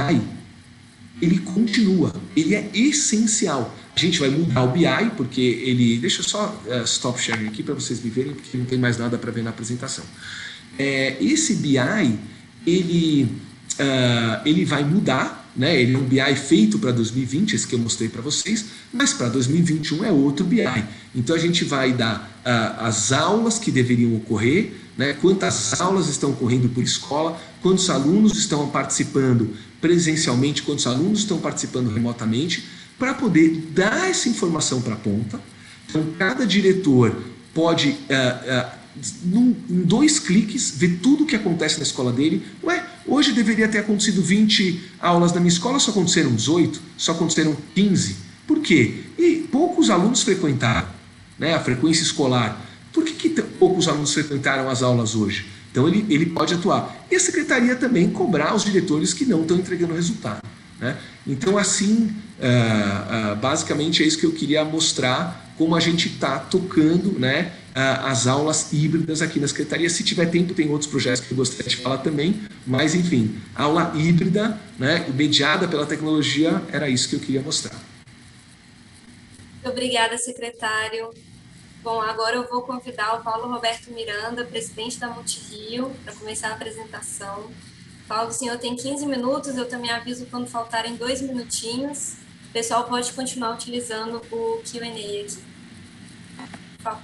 ele continua, ele é essencial. A gente vai mudar o BI, porque ele... Deixa eu só stop sharing aqui para vocês me verem, porque não tem mais nada para ver na apresentação. Esse BI, ele vai mudar, né? Ele é um BI feito para 2020, esse que eu mostrei para vocês, mas para 2021 é outro BI. Então a gente vai dar as aulas que deveriam ocorrer, né? Quantas aulas estão ocorrendo por escola, quantos alunos estão participando presencialmente, quantos alunos estão participando remotamente, para poder dar essa informação para a ponta. Então, cada diretor pode, em 2 cliques, ver tudo o que acontece na escola dele. Hoje deveria ter acontecido 20 aulas na minha escola, só aconteceram 18, só aconteceram 15. Por quê? E poucos alunos frequentaram, né, a frequência escolar. Por que poucos alunos frequentaram as aulas hoje? Então, ele pode atuar. E a secretaria também cobrar os diretores que não estão entregando resultado, né? Então, assim, basicamente é isso que eu queria mostrar, como a gente está tocando, né, as aulas híbridas aqui na secretaria. Se tiver tempo, tem outros projetos que eu gostaria de falar também, mas, enfim, aula híbrida, né, mediada pela tecnologia, era isso que eu queria mostrar. Muito obrigada, secretário. Bom, agora eu vou convidar o Paulo Roberto Miranda, presidente da Multirio, para começar a apresentação. Paulo, o senhor tem 15 minutos, eu também aviso quando faltarem 2 minutinhos. O pessoal pode continuar utilizando o Q&A aqui. Por favor.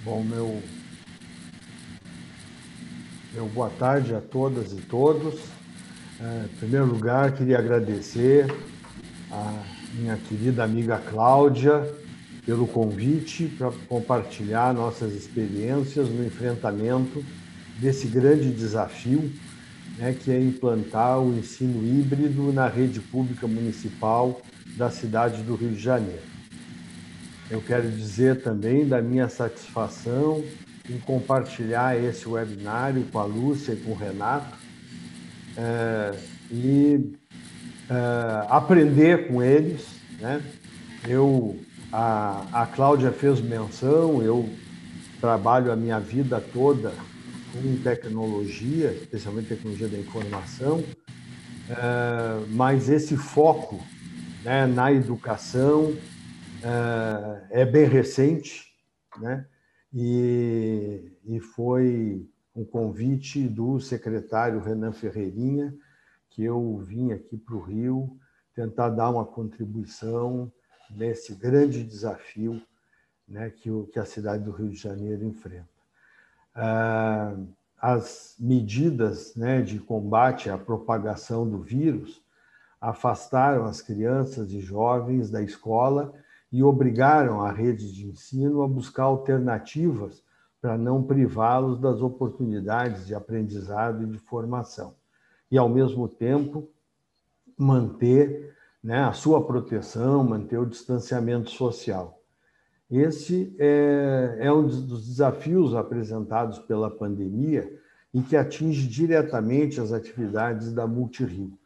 Bom, meu boa tarde a todas e todos. Em primeiro lugar, queria agradecer a minha querida amiga Cláudia pelo convite para compartilhar nossas experiências no enfrentamento desse grande desafio, né, que é implantar o ensino híbrido na rede pública municipal da cidade do Rio de Janeiro. Eu quero dizer também da minha satisfação em compartilhar esse webinário com a Lúcia e com o Renato e aprender com eles, né? A Cláudia fez menção, eu trabalho a minha vida toda com tecnologia, especialmente tecnologia da informação, mas esse foco, né, na educação é bem recente, né? E foi um convite do secretário Renan Ferreirinha que eu vim aqui para o Rio tentar dar uma contribuição nesse grande desafio, né, que a cidade do Rio de Janeiro enfrenta. As medidas, né, de combate à propagação do vírus afastaram as crianças e jovens da escola e obrigaram a rede de ensino a buscar alternativas para não privá-los das oportunidades de aprendizado e de formação. E, ao mesmo tempo, manter, né, a sua proteção, manter o distanciamento social. Esse é um dos desafios apresentados pela pandemia e que atinge diretamente as atividades da Multirio.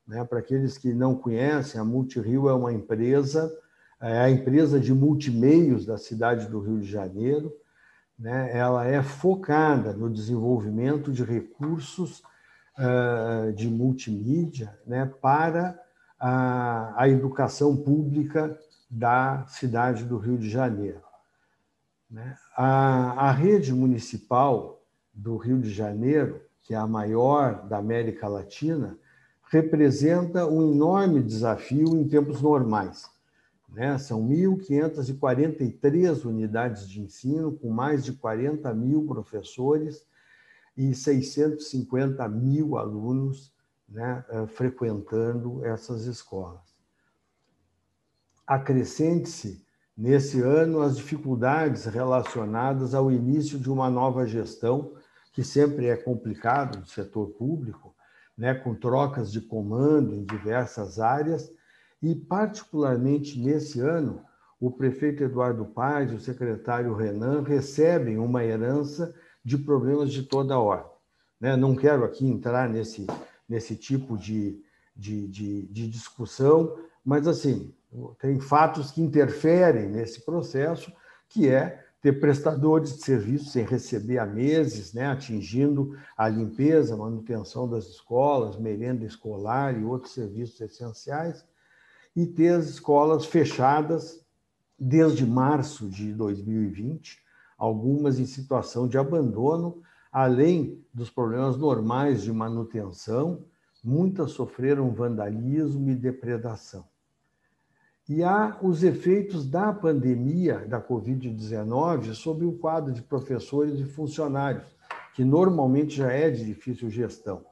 Né? Para aqueles que não conhecem, a Multirio é uma empresa, é a empresa de multimeios da cidade do Rio de Janeiro, né? Ela é focada no desenvolvimento de recursos de multimídia, né, para a educação pública da cidade do Rio de Janeiro. Né? A rede municipal do Rio de Janeiro, que é a maior da América Latina, representa um enorme desafio em tempos normais. Né? São 1.543 unidades de ensino, com mais de 40 mil professores e 650 mil alunos, né, frequentando essas escolas. Acrescente-se, nesse ano, as dificuldades relacionadas ao início de uma nova gestão, que sempre é complicado no setor público, né, com trocas de comando em diversas áreas, e, particularmente nesse ano, o prefeito Eduardo Paes e o secretário Renan recebem uma herança de problemas de toda ordem. Né? Não quero aqui entrar nesse tipo de discussão, mas, assim, tem fatos que interferem nesse processo, que é ter prestadores de serviços sem receber há meses, né? Atingindo a limpeza, a manutenção das escolas, merenda escolar e outros serviços essenciais, e ter as escolas fechadas desde março de 2020, algumas em situação de abandono, além dos problemas normais de manutenção, muitas sofreram vandalismo e depredação. E há os efeitos da pandemia da Covid-19 sobre o quadro de professores e funcionários, que normalmente já é de difícil gestão.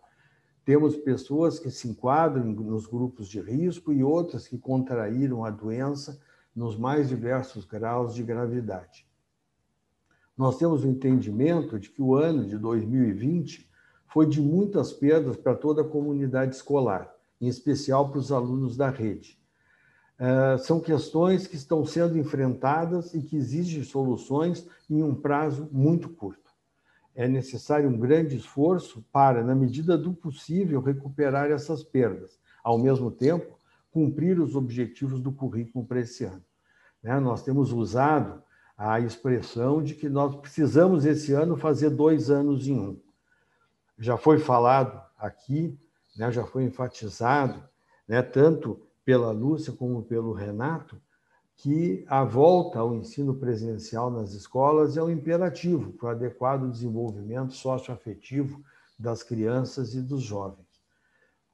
Temos pessoas que se enquadram nos grupos de risco e outras que contraíram a doença nos mais diversos graus de gravidade. Nós temos o entendimento de que o ano de 2020 foi de muitas perdas para toda a comunidade escolar, em especial para os alunos da rede. São questões que estão sendo enfrentadas e que exigem soluções em um prazo muito curto. É necessário um grande esforço para, na medida do possível, recuperar essas perdas. Ao mesmo tempo, cumprir os objetivos do currículo para esse ano. Nós temos usado a expressão de que nós precisamos, esse ano, fazer 2 anos em um. Já foi falado aqui, já foi enfatizado, tanto pela Lúcia como pelo Renato, que a volta ao ensino presencial nas escolas é um imperativo para o adequado desenvolvimento socioafetivo das crianças e dos jovens.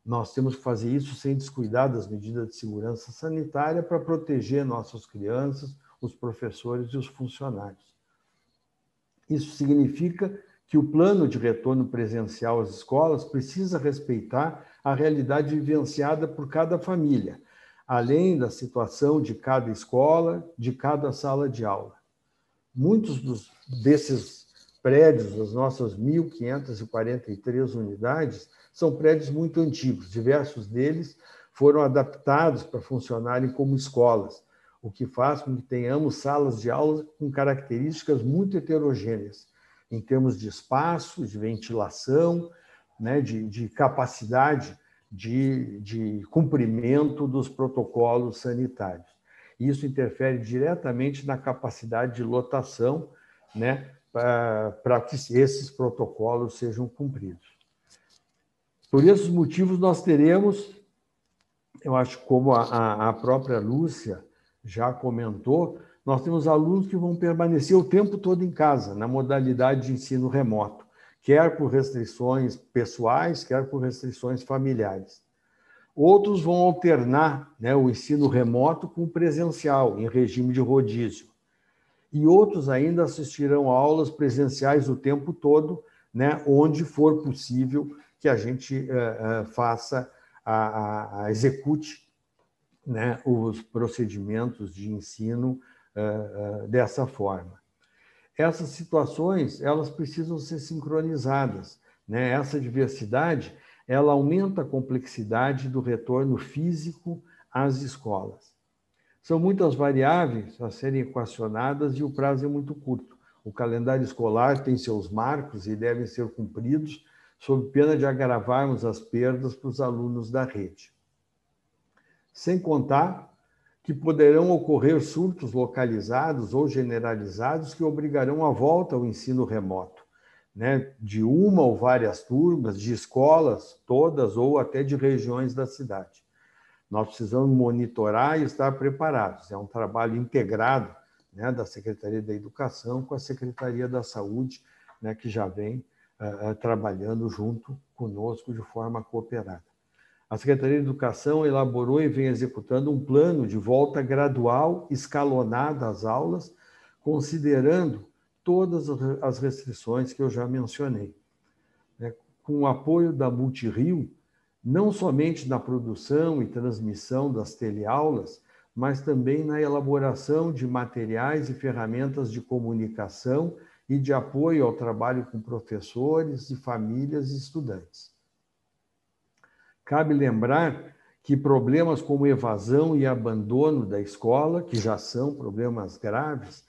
Nós temos que fazer isso sem descuidar das medidas de segurança sanitária para proteger nossas crianças, os professores e os funcionários. Isso significa que o plano de retorno presencial às escolas precisa respeitar a realidade vivenciada por cada família, além da situação de cada escola, de cada sala de aula. Muitos desses prédios, das nossas 1.543 unidades, são prédios muito antigos. Diversos deles foram adaptados para funcionarem como escolas, o que faz com que tenhamos salas de aula com características muito heterogêneas, em termos de espaço, de ventilação, de capacidade de cumprimento dos protocolos sanitários. Isso interfere diretamente na capacidade de lotação, para que esses protocolos sejam cumpridos. Por esses motivos, nós teremos, eu acho, como a própria Lúcia já comentou, nós temos alunos que vão permanecer o tempo todo em casa, na modalidade de ensino remoto, quer por restrições pessoais, quer por restrições familiares. Outros vão alternar o ensino remoto com o presencial, em regime de rodízio. E outros ainda assistirão a aulas presenciais o tempo todo, onde for possível que a gente execute os procedimentos de ensino dessa forma. Essas situações, elas precisam ser sincronizadas. Essa diversidade, ela aumenta a complexidade do retorno físico às escolas. São muitas variáveis a serem equacionadas e o prazo é muito curto. O calendário escolar tem seus marcos e devem ser cumpridos, sob pena de agravarmos as perdas para os alunos da rede. Sem contar que poderão ocorrer surtos localizados ou generalizados que obrigarão a volta ao ensino remoto, de uma ou várias turmas, de escolas todas ou até de regiões da cidade. Nós precisamos monitorar e estar preparados. É um trabalho integrado da Secretaria da Educação com a Secretaria da Saúde, que já vem trabalhando junto conosco de forma cooperada. A Secretaria de Educação elaborou e vem executando um plano de volta gradual, escalonada às aulas, considerando todas as restrições que eu já mencionei. Com o apoio da Multirio, não somente na produção e transmissão das teleaulas, mas também na elaboração de materiais e ferramentas de comunicação e de apoio ao trabalho com professores e famílias e estudantes. Cabe lembrar que problemas como evasão e abandono da escola, que já são problemas graves,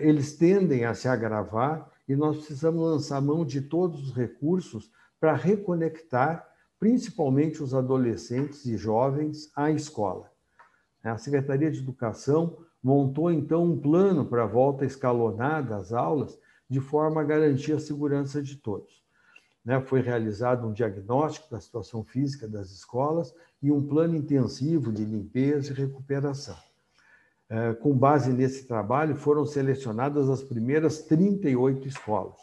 eles tendem a se agravar e nós precisamos lançar mão de todos os recursos para reconectar, principalmente os adolescentes e jovens, à escola. A Secretaria de Educação montou, então, um plano para a volta escalonada às aulas, de forma a garantir a segurança de todos. Foi realizado um diagnóstico da situação física das escolas e um plano intensivo de limpeza e recuperação. Com base nesse trabalho, foram selecionadas as primeiras 38 escolas.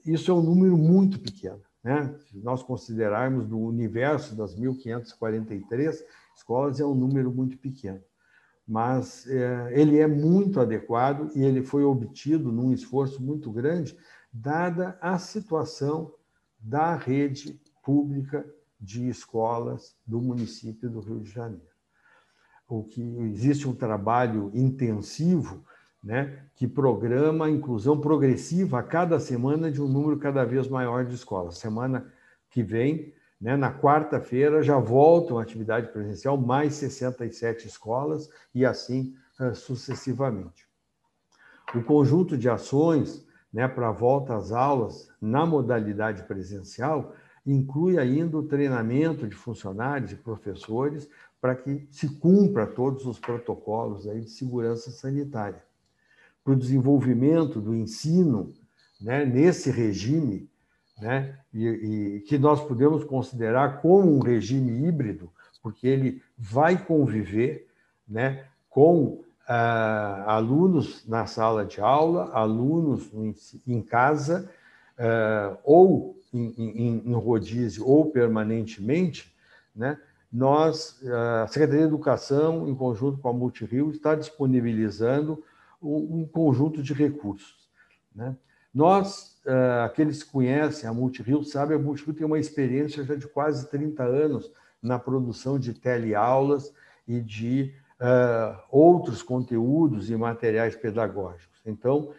Isso é um número muito pequeno. Se nós considerarmos do universo das 1.543 escolas, é um número muito pequeno. Mas ele é muito adequado e ele foi obtido num esforço muito grande, dada a situação da rede pública de escolas do município do Rio de Janeiro. Existe um trabalho intensivo né, que programa a inclusão progressiva a cada semana de um número cada vez maior de escolas. Semana que vem, né, na quarta-feira, já voltam à atividade presencial mais 67 escolas e assim sucessivamente. O conjunto de ações, né, para a volta às aulas na modalidade presencial inclui ainda o treinamento de funcionários e professores para que se cumpra todos os protocolos aí de segurança sanitária. Para o desenvolvimento do ensino, né, nesse regime, né, e que nós podemos considerar como um regime híbrido, porque ele vai conviver, né, com alunos na sala de aula, alunos em casa, ou em rodízio, ou permanentemente, né, a Secretaria de Educação, em conjunto com a Multirio, está disponibilizando um conjunto de recursos, né? Aqueles que conhecem a Multirio, sabem, a Multirio tem uma experiência já de quase 30 anos na produção de teleaulas e de outros conteúdos e materiais pedagógicos. Então,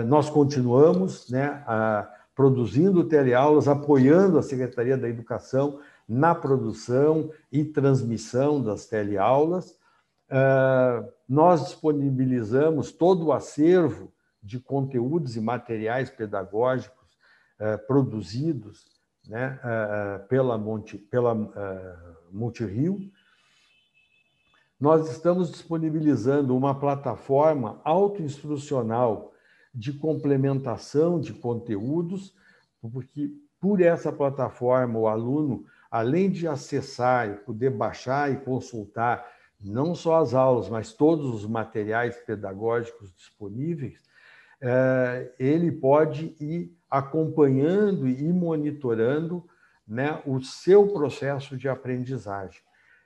nós continuamos, né, produzindo teleaulas, apoiando a Secretaria da Educação na produção e transmissão das teleaulas. Nós disponibilizamos todo o acervo de conteúdos e materiais pedagógicos produzidos, né, pela Multirio. Nós estamos disponibilizando uma plataforma autoinstrucional de complementação de conteúdos, porque por essa plataforma o aluno, além de acessar e poder baixar e consultar não só as aulas, mas todos os materiais pedagógicos disponíveis, ele pode ir acompanhando e monitorando, né, o seu processo de aprendizagem.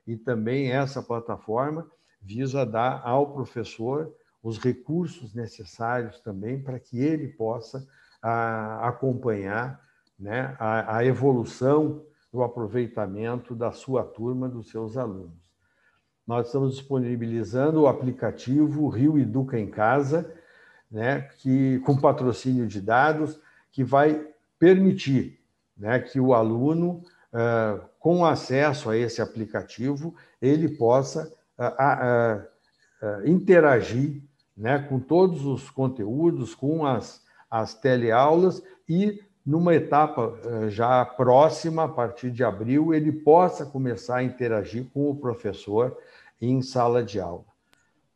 E também essa plataforma visa dar ao professor os recursos necessários também para que ele possa acompanhar, né, a evolução do aproveitamento da sua turma, dos seus alunos. Nós estamos disponibilizando o aplicativo Rio Educa em Casa, né, com patrocínio de dados, que vai permitir, né, que o aluno, com acesso a esse aplicativo, ele possa interagir, né, com todos os conteúdos, com as teleaulas e, numa etapa já próxima, a partir de abril, ele possa começar a interagir com o professor em sala de aula,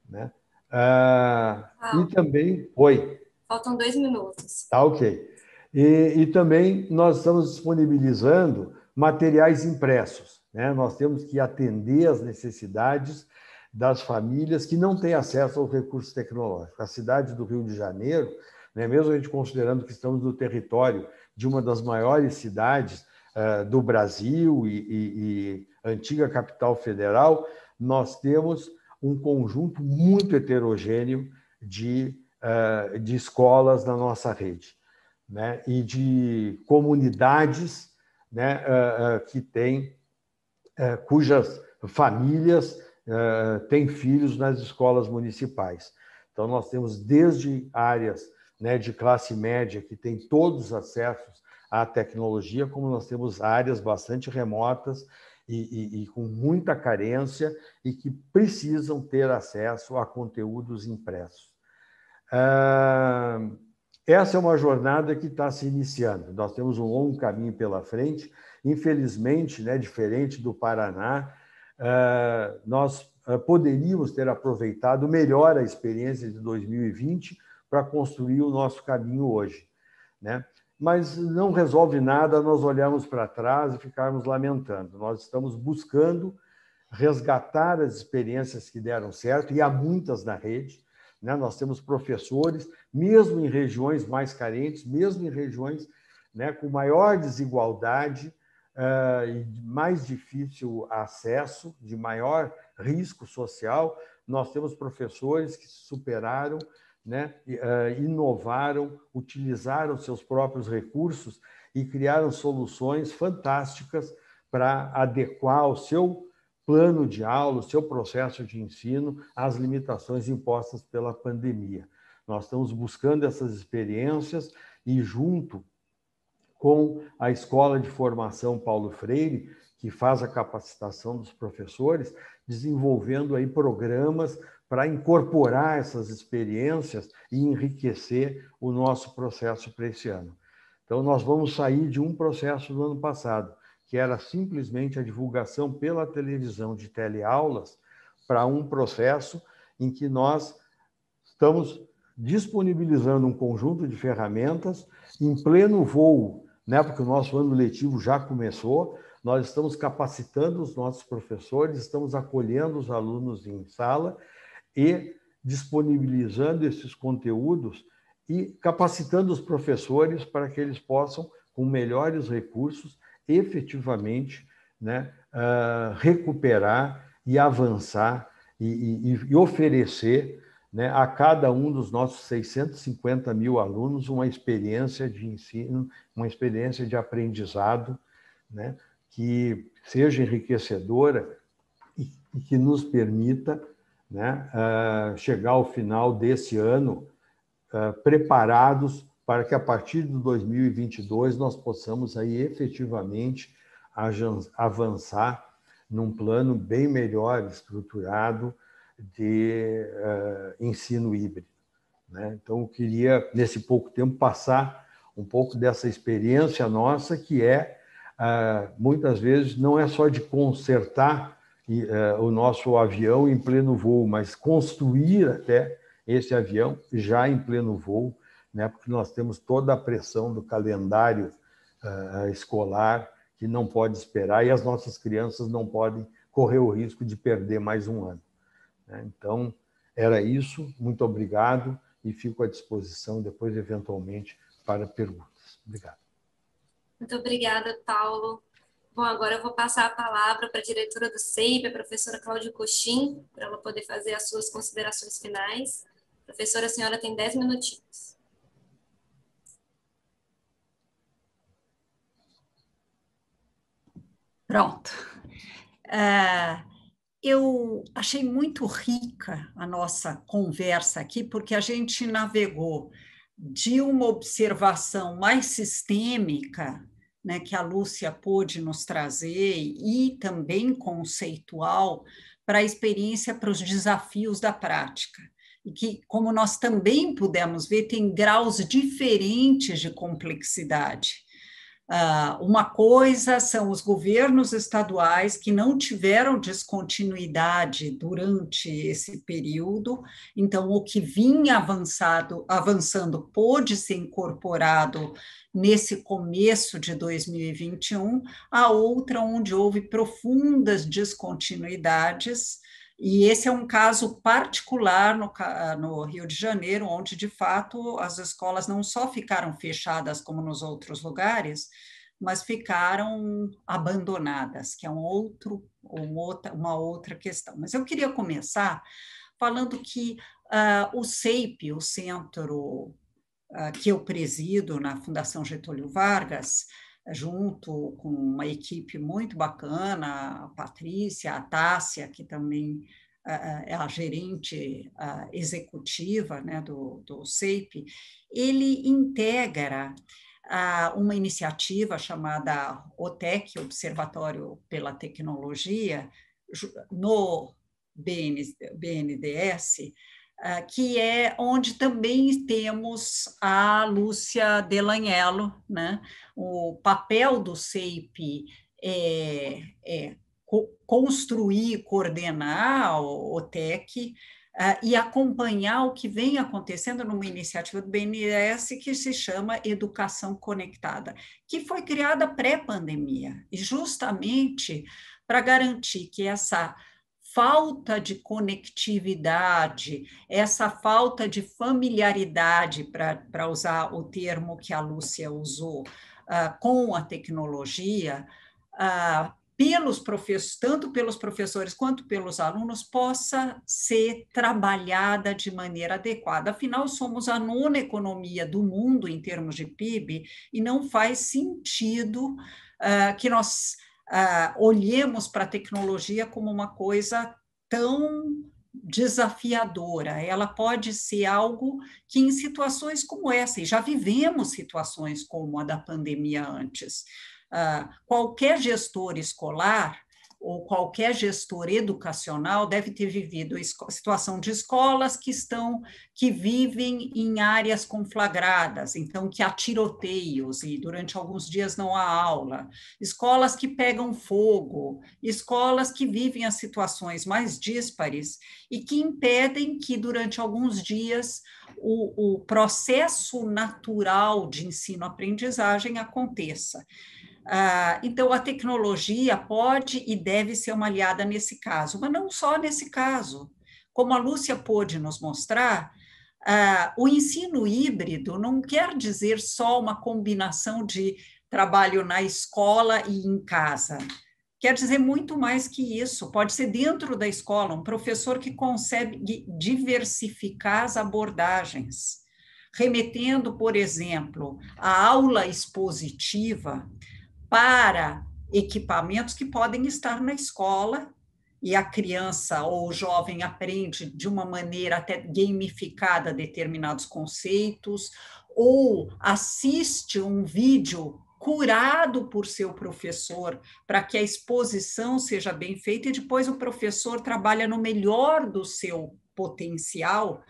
né? E também... Oi. Faltam 2 minutos. Tá, ok. E também nós estamos disponibilizando materiais impressos, né? Nós temos que atender às necessidades das famílias que não têm acesso aos recursos tecnológicos. A cidade do Rio de Janeiro, né, mesmo a gente considerando que estamos no território de uma das maiores cidades do Brasil e antiga capital federal, nós temos um conjunto muito heterogêneo de escolas na nossa rede, né, e de comunidades, né, que têm, cujas famílias têm filhos nas escolas municipais. Então, nós temos desde áreas, né, de classe média, que têm todos os acessos à tecnologia, como nós temos áreas bastante remotas e com muita carência e que precisam ter acesso a conteúdos impressos. Essa é uma jornada que está se iniciando. Nós temos um longo caminho pela frente. Infelizmente, né, diferente do Paraná, nós poderíamos ter aproveitado melhor a experiência de 2020 para construir o nosso caminho hoje, né? Mas não resolve nada nós olharmos para trás e ficarmos lamentando. Nós estamos buscando resgatar as experiências que deram certo, e há muitas na rede, né? Nós temos professores, mesmo em regiões mais carentes, mesmo em regiões, né, com maior desigualdade e mais difícil acesso, de maior risco social, nós temos professores que se superaram, né, inovaram, utilizaram seus próprios recursos e criaram soluções fantásticas para adequar o seu plano de aula, o seu processo de ensino às limitações impostas pela pandemia. Nós estamos buscando essas experiências e, junto com a Escola de Formação Paulo Freire, que faz a capacitação dos professores, desenvolvendo aí programas para incorporar essas experiências e enriquecer o nosso processo para esse ano. Então, nós vamos sair de um processo do ano passado, que era simplesmente a divulgação pela televisão de teleaulas, para um processo em que nós estamos disponibilizando um conjunto de ferramentas em pleno voo, né? Porque o nosso ano letivo já começou, nós estamos capacitando os nossos professores, estamos acolhendo os alunos em sala e disponibilizando esses conteúdos e capacitando os professores para que eles possam, com melhores recursos, efetivamente, né, recuperar e avançar e oferecer, né, a cada um dos nossos 650 mil alunos uma experiência de ensino, uma experiência de aprendizado, né, que seja enriquecedora e que nos permita, né, chegar ao final desse ano preparados para que, a partir de 2022, nós possamos aí efetivamente avançar num plano bem melhor estruturado de ensino híbrido, né? Então, eu queria, nesse pouco tempo, passar um pouco dessa experiência nossa, que muitas vezes, não é só de consertar o nosso avião em pleno voo, mas construir até esse avião já em pleno voo, né? Porque nós temos toda a pressão do calendário escolar, que não pode esperar, e as nossas crianças não podem correr o risco de perder mais um ano, né? Então, era isso. Muito obrigado e fico à disposição depois, eventualmente, para perguntas. Obrigado. Muito obrigada, Paulo. Bom, agora eu vou passar a palavra para a diretora do CEIP, a professora Cláudia Coxim, para ela poder fazer as suas considerações finais. Professora, a senhora tem 10 minutinhos. Pronto. Eu achei muito rica a nossa conversa aqui, porque a gente navegou de uma observação mais sistêmica, né, que a Lúcia pôde nos trazer, e também conceitual, para a experiência, para os desafios da prática. E que, como nós também pudemos ver, tem graus diferentes de complexidade. Uma coisa são os governos estaduais que não tiveram descontinuidade durante esse período, então o que vinha avançando pôde ser incorporado nesse começo de 2021, a outra onde houve profundas descontinuidades, e esse é um caso particular no Rio de Janeiro, onde, de fato, as escolas não só ficaram fechadas como nos outros lugares, mas ficaram abandonadas, que é uma outra questão. Mas eu queria começar falando que o CEIP, o centro que eu presido na Fundação Getúlio Vargas, junto com uma equipe muito bacana, a Patrícia, a Tássia, que também é a gerente executiva, né, do CEIP, ele integra uma iniciativa chamada OTEC, Observatório pela Tecnologia, no BNDES, que é onde também temos a Lúcia Delagnello, né? O papel do CEIP é construir, coordenar o TEC e acompanhar o que vem acontecendo numa iniciativa do BNDES que se chama Educação Conectada, que foi criada pré-pandemia, e justamente para garantir que essa falta de conectividade, essa falta de familiaridade, para usar o termo que a Lúcia usou, com a tecnologia, tanto pelos professores quanto pelos alunos, possa ser trabalhada de maneira adequada. Afinal, somos a 9ª economia do mundo em termos de PIB, e não faz sentido que nós olhemos para a tecnologia como uma coisa tão desafiadora, ela pode ser algo que em situações como essa, e já vivemos situações como a da pandemia antes, qualquer gestor escolar ou qualquer gestor educacional deve ter vivido a situação de escolas que vivem em áreas conflagradas, então que há tiroteios e durante alguns dias não há aula, escolas que pegam fogo, escolas que vivem as situações mais díspares e que impedem que durante alguns dias o processo natural de ensino-aprendizagem aconteça. Então, a tecnologia pode e deve ser uma aliada nesse caso, mas não só nesse caso. Como a Lúcia pôde nos mostrar, o ensino híbrido não quer dizer só uma combinação de trabalho na escola e em casa. Quer dizer muito mais que isso. Pode ser dentro da escola, um professor que consegue diversificar as abordagens, remetendo, por exemplo, à aula expositiva, para equipamentos que podem estar na escola, e a criança ou o jovem aprende de uma maneira até gamificada determinados conceitos, ou assiste um vídeo curado por seu professor, para que a exposição seja bem feita, e depois o professor trabalha no melhor do seu potencial,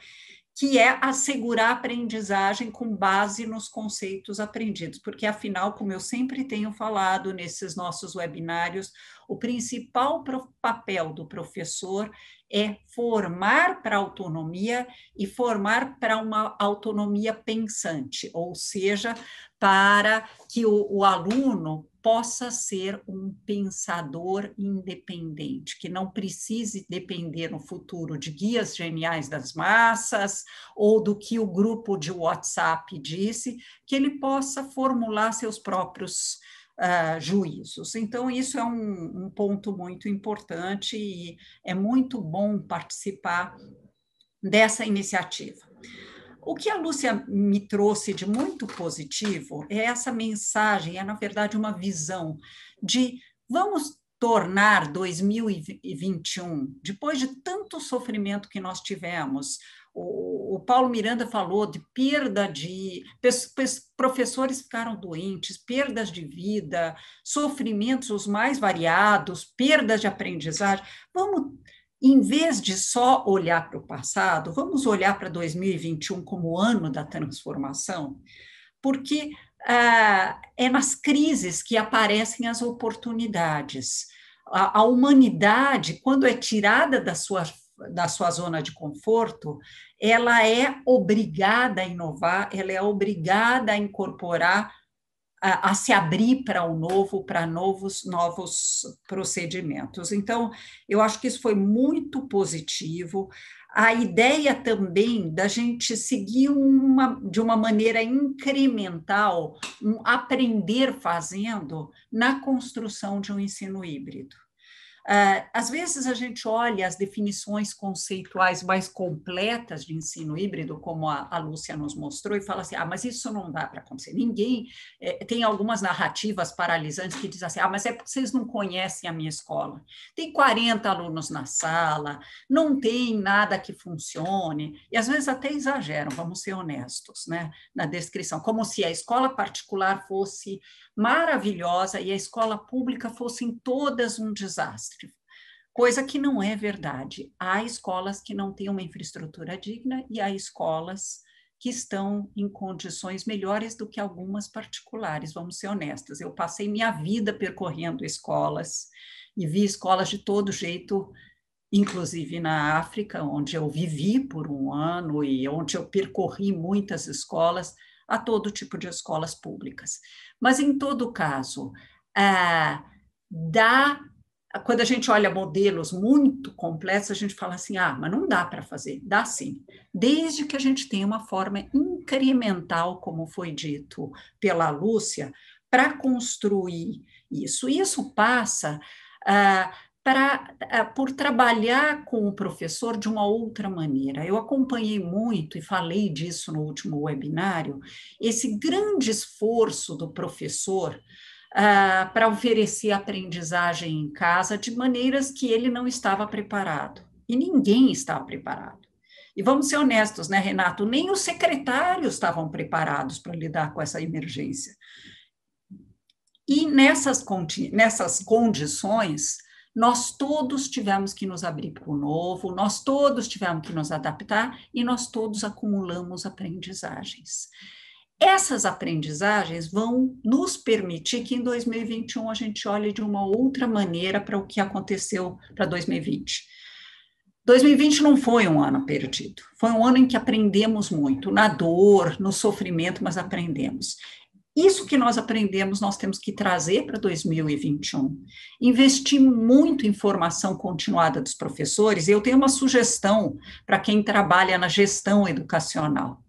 que é assegurar a aprendizagem com base nos conceitos aprendidos, porque, afinal, como eu sempre tenho falado nesses nossos webinários, o principal papel do professor é formar para a autonomia e formar para uma autonomia pensante, ou seja, para que o aluno possa ser um pensador independente, que não precise depender no futuro de guias geniais das massas ou do que o grupo de WhatsApp disse, que ele possa formular seus próprios juízos. Então, isso é um ponto muito importante e é muito bom participar dessa iniciativa. O que a Lúcia me trouxe de muito positivo é essa mensagem, é, na verdade, uma visão de vamos tornar 2021, depois de tanto sofrimento que nós tivemos, o Paulo Miranda falou de perda de... professores ficaram doentes, perdas de vida, sofrimentos os mais variados, perdas de aprendizagem. Vamos... Em vez de só olhar para o passado, vamos olhar para 2021 como o ano da transformação, porque é nas crises que aparecem as oportunidades. A humanidade, quando é tirada da sua zona de conforto, ela é obrigada a inovar, ela é obrigada a incorporar, a se abrir para o novo, para novos procedimentos. Então, eu acho que isso foi muito positivo. A ideia também da gente seguir de uma maneira incremental, aprender fazendo na construção de um ensino híbrido. Às vezes a gente olha as definições conceituais mais completas de ensino híbrido, como a Lúcia nos mostrou, e fala assim, mas isso não dá para acontecer. Ninguém... tem algumas narrativas paralisantes que dizem assim, mas é porque vocês não conhecem a minha escola. Tem 40 alunos na sala, não tem nada que funcione, e às vezes até exageram, vamos ser honestos, né, na descrição, como se a escola particular fosse maravilhosa e a escola pública fossem todas um desastre, coisa que não é verdade. Há escolas que não têm uma infraestrutura digna e há escolas que estão em condições melhores do que algumas particulares, vamos ser honestas. Eu passei minha vida percorrendo escolas e vi escolas de todo jeito, inclusive na África, onde eu vivi por um ano e onde eu percorri muitas escolas, a todo tipo de escolas públicas. Mas, em todo caso, quando a gente olha modelos muito complexos, a gente fala assim, mas não dá para fazer. Dá sim, desde que a gente tenha uma forma incremental, como foi dito pela Lúcia, para construir isso. Isso passa... por trabalhar com o professor de uma outra maneira. Eu acompanhei muito, e falei disso no último webinário, esse grande esforço do professor para oferecer aprendizagem em casa de maneiras que ele não estava preparado. e ninguém estava preparado. E vamos ser honestos, né, Renato? Nem os secretários estavam preparados para lidar com essa emergência. E nessas condições, nós todos tivemos que nos abrir para o novo, nós todos tivemos que nos adaptar e nós todos acumulamos aprendizagens. Essas aprendizagens vão nos permitir que em 2021 a gente olhe de uma outra maneira para o que aconteceu para 2020. 2020 não foi um ano perdido, foi um ano em que aprendemos muito, na dor, no sofrimento, mas aprendemos. Isso que nós aprendemos, nós temos que trazer para 2021. Investir muito em formação continuada dos professores. Eu tenho uma sugestão para quem trabalha na gestão educacional.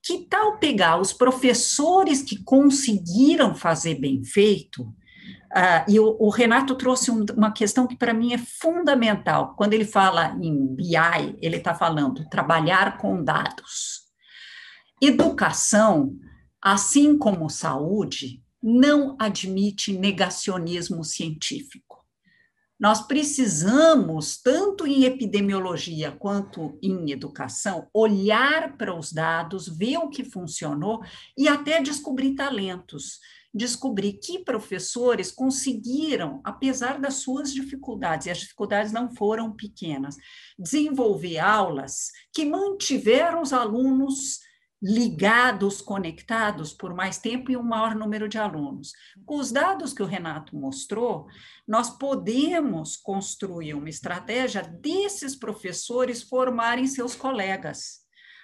Que tal pegar os professores que conseguiram fazer bem feito? E o Renato trouxe uma questão que para mim é fundamental. Quando ele fala em BI, ele está falando trabalhar com dados. Educação, assim como saúde, não admite negacionismo científico. Nós precisamos, tanto em epidemiologia quanto em educação, olhar para os dados, ver o que funcionou e até descobrir talentos, descobrir que professores conseguiram, apesar das suas dificuldades, e as dificuldades não foram pequenas, desenvolver aulas que mantiveram os alunos ligados, conectados por mais tempo e um maior número de alunos. Com os dados que o Renato mostrou, nós podemos construir uma estratégia desses professores formarem seus colegas.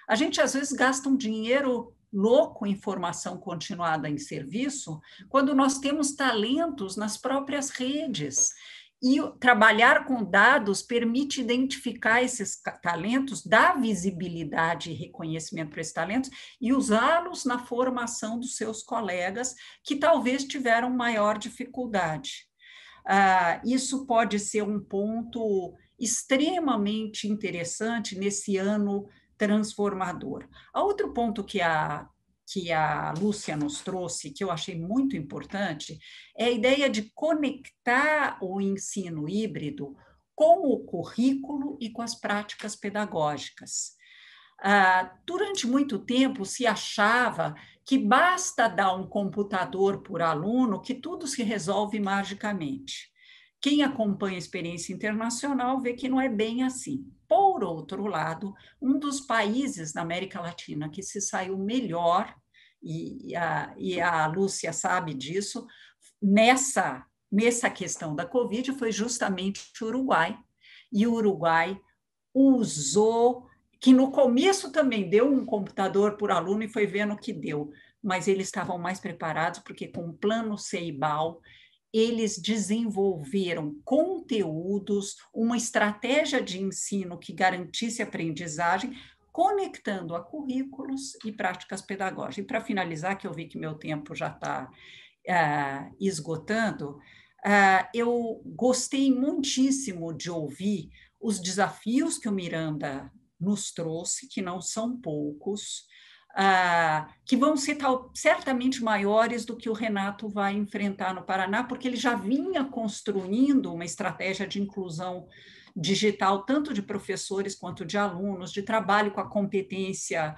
A gente, às vezes, gasta um dinheiro louco em formação continuada em serviço, quando nós temos talentos nas próprias redes. E trabalhar com dados permite identificar esses talentos, dar visibilidade e reconhecimento para esses talentos e usá-los na formação dos seus colegas que talvez tiveram maior dificuldade. Isso pode ser um ponto extremamente interessante nesse ano transformador. Outro ponto que a Lúcia nos trouxe, que eu achei muito importante, é a ideia de conectar o ensino híbrido com o currículo e com as práticas pedagógicas. Durante muito tempo se achava que basta dar um computador por aluno que tudo se resolve magicamente. Quem acompanha a experiência internacional vê que não é bem assim. Por outro lado, um dos países na América Latina que se saiu melhor, e a Lúcia sabe disso, nessa questão da Covid, foi justamente o Uruguai. E o Uruguai usou, que no começo também deu um computador por aluno e foi vendo o que deu, mas eles estavam mais preparados, porque com o plano Ceibal, eles desenvolveram conteúdos, uma estratégia de ensino que garantisse aprendizagem, conectando a currículos e práticas pedagógicas. E para finalizar, que eu vi que meu tempo já está esgotando, eu gostei muitíssimo de ouvir os desafios que o Miranda nos trouxe, que não são poucos, que vão ser certamente maiores do que o Renato vai enfrentar no Paraná, porque ele já vinha construindo uma estratégia de inclusão digital, tanto de professores quanto de alunos, de trabalho com a competência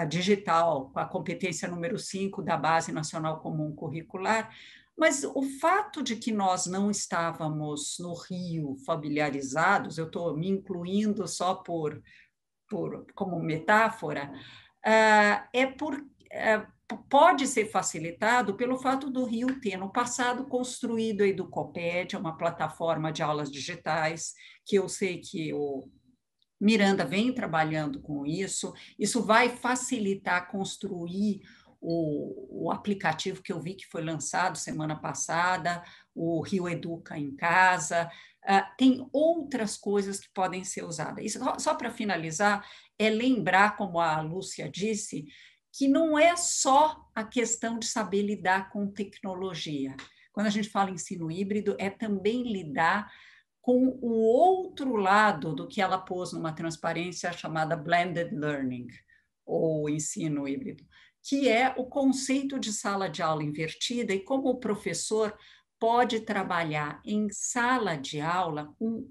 digital, com a competência número 5 da Base Nacional Comum Curricular. Mas o fato de que nós não estávamos no Rio familiarizados, eu estou me incluindo só como metáfora, pode ser facilitado pelo fato do Rio ter, no passado, construído a Educopédia, uma plataforma de aulas digitais, que eu sei que o Miranda vem trabalhando com isso. Isso vai facilitar construir o aplicativo que eu vi que foi lançado semana passada, o Rio Educa em Casa. Tem outras coisas que podem ser usadas. Isso, só para finalizar, é lembrar, como a Lúcia disse, que não é só a questão de saber lidar com tecnologia. Quando a gente fala em ensino híbrido, é também lidar com o outro lado do que ela pôs numa transparência chamada blended learning, ou ensino híbrido, que é o conceito de sala de aula invertida e como o professor pode trabalhar em sala de aula com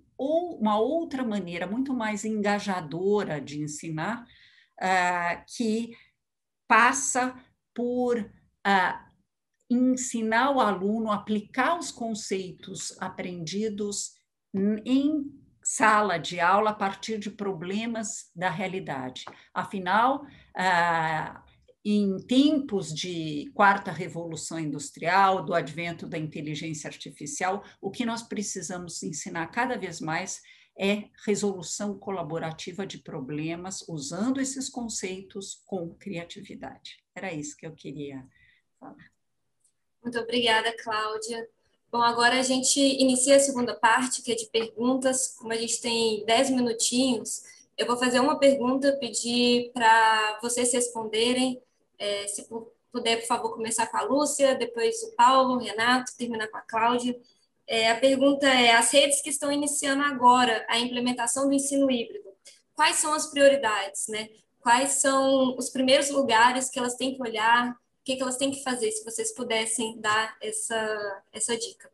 uma outra maneira muito mais engajadora de ensinar, que passa por ensinar o aluno a aplicar os conceitos aprendidos em sala de aula a partir de problemas da realidade. Afinal, em tempos de quarta revolução industrial, do advento da inteligência artificial, o que nós precisamos ensinar cada vez mais é resolução colaborativa de problemas, usando esses conceitos com criatividade. Era isso que eu queria falar. Muito obrigada, Cláudia. Bom, agora a gente inicia a segunda parte, que é de perguntas. Como a gente tem 10 minutinhos, eu vou fazer uma pergunta, pedir para vocês responderem. Se puder, por favor, começar com a Lúcia, depois o Paulo, o Renato, terminar com a Cláudia. A pergunta é: as redes que estão iniciando agora a implementação do ensino híbrido, quais são as prioridades, né? Quais são os primeiros lugares que elas têm que olhar? O que elas têm que fazer, se vocês pudessem dar essa dica?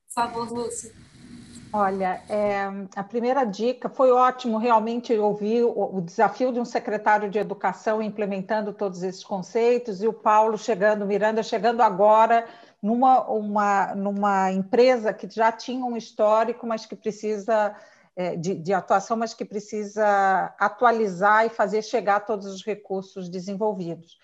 Por favor, Lúcia. Olha, a primeira dica foi ótimo realmente ouvir o desafio de um secretário de educação implementando todos esses conceitos, e o Paulo chegando, Miranda chegando agora numa empresa que já tinha um histórico, mas que precisa de atuação, mas que precisa atualizar e fazer chegar todos os recursos desenvolvidos.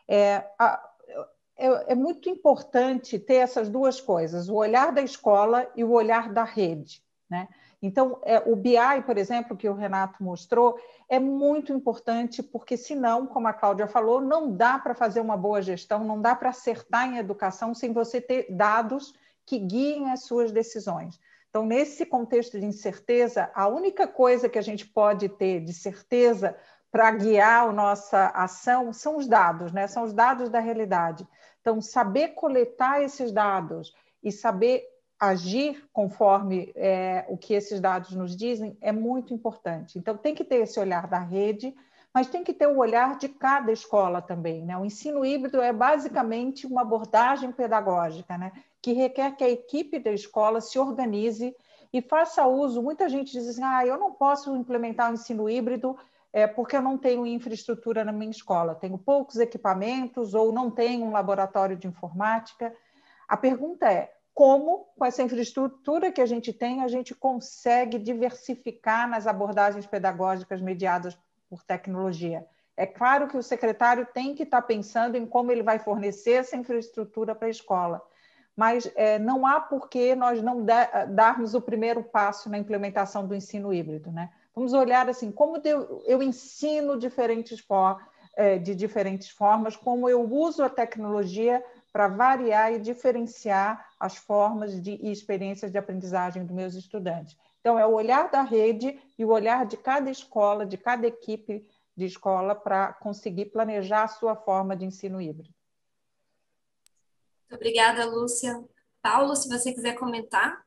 É muito importante ter essas duas coisas, o olhar da escola e o olhar da rede, né? Então, o BI, por exemplo, que o Renato mostrou, é muito importante, porque senão, como a Cláudia falou, não dá para fazer uma boa gestão, não dá para acertar em educação sem você ter dados que guiem as suas decisões. Então, nesse contexto de incerteza, a única coisa que a gente pode ter de certeza para guiar a nossa ação são os dados, né? São os dados da realidade. Então, saber coletar esses dados e saber agir conforme o que esses dados nos dizem é muito importante. Então, tem que ter esse olhar da rede, mas tem que ter o olhar de cada escola também, né? O ensino híbrido é basicamente uma abordagem pedagógica, né? Que requer que a equipe da escola se organize e faça uso. Muita gente diz assim: eu não posso implementar o ensino híbrido porque eu não tenho infraestrutura na minha escola, tenho poucos equipamentos ou não tenho um laboratório de informática. A pergunta é: como, com essa infraestrutura que a gente tem, a gente consegue diversificar nas abordagens pedagógicas mediadas por tecnologia? É claro que o secretário tem que estar pensando em como ele vai fornecer essa infraestrutura para a escola, mas não há por que nós não darmos o primeiro passo na implementação do ensino híbrido, né? Vamos olhar assim, como eu ensino de diferentes formas, como eu uso a tecnologia para variar e diferenciar as formas e experiências de aprendizagem dos meus estudantes. Então, é o olhar da rede e o olhar de cada escola, de cada equipe de escola, para conseguir planejar a sua forma de ensino híbrido. Muito obrigada, Lúcia. Paulo, se você quiser comentar.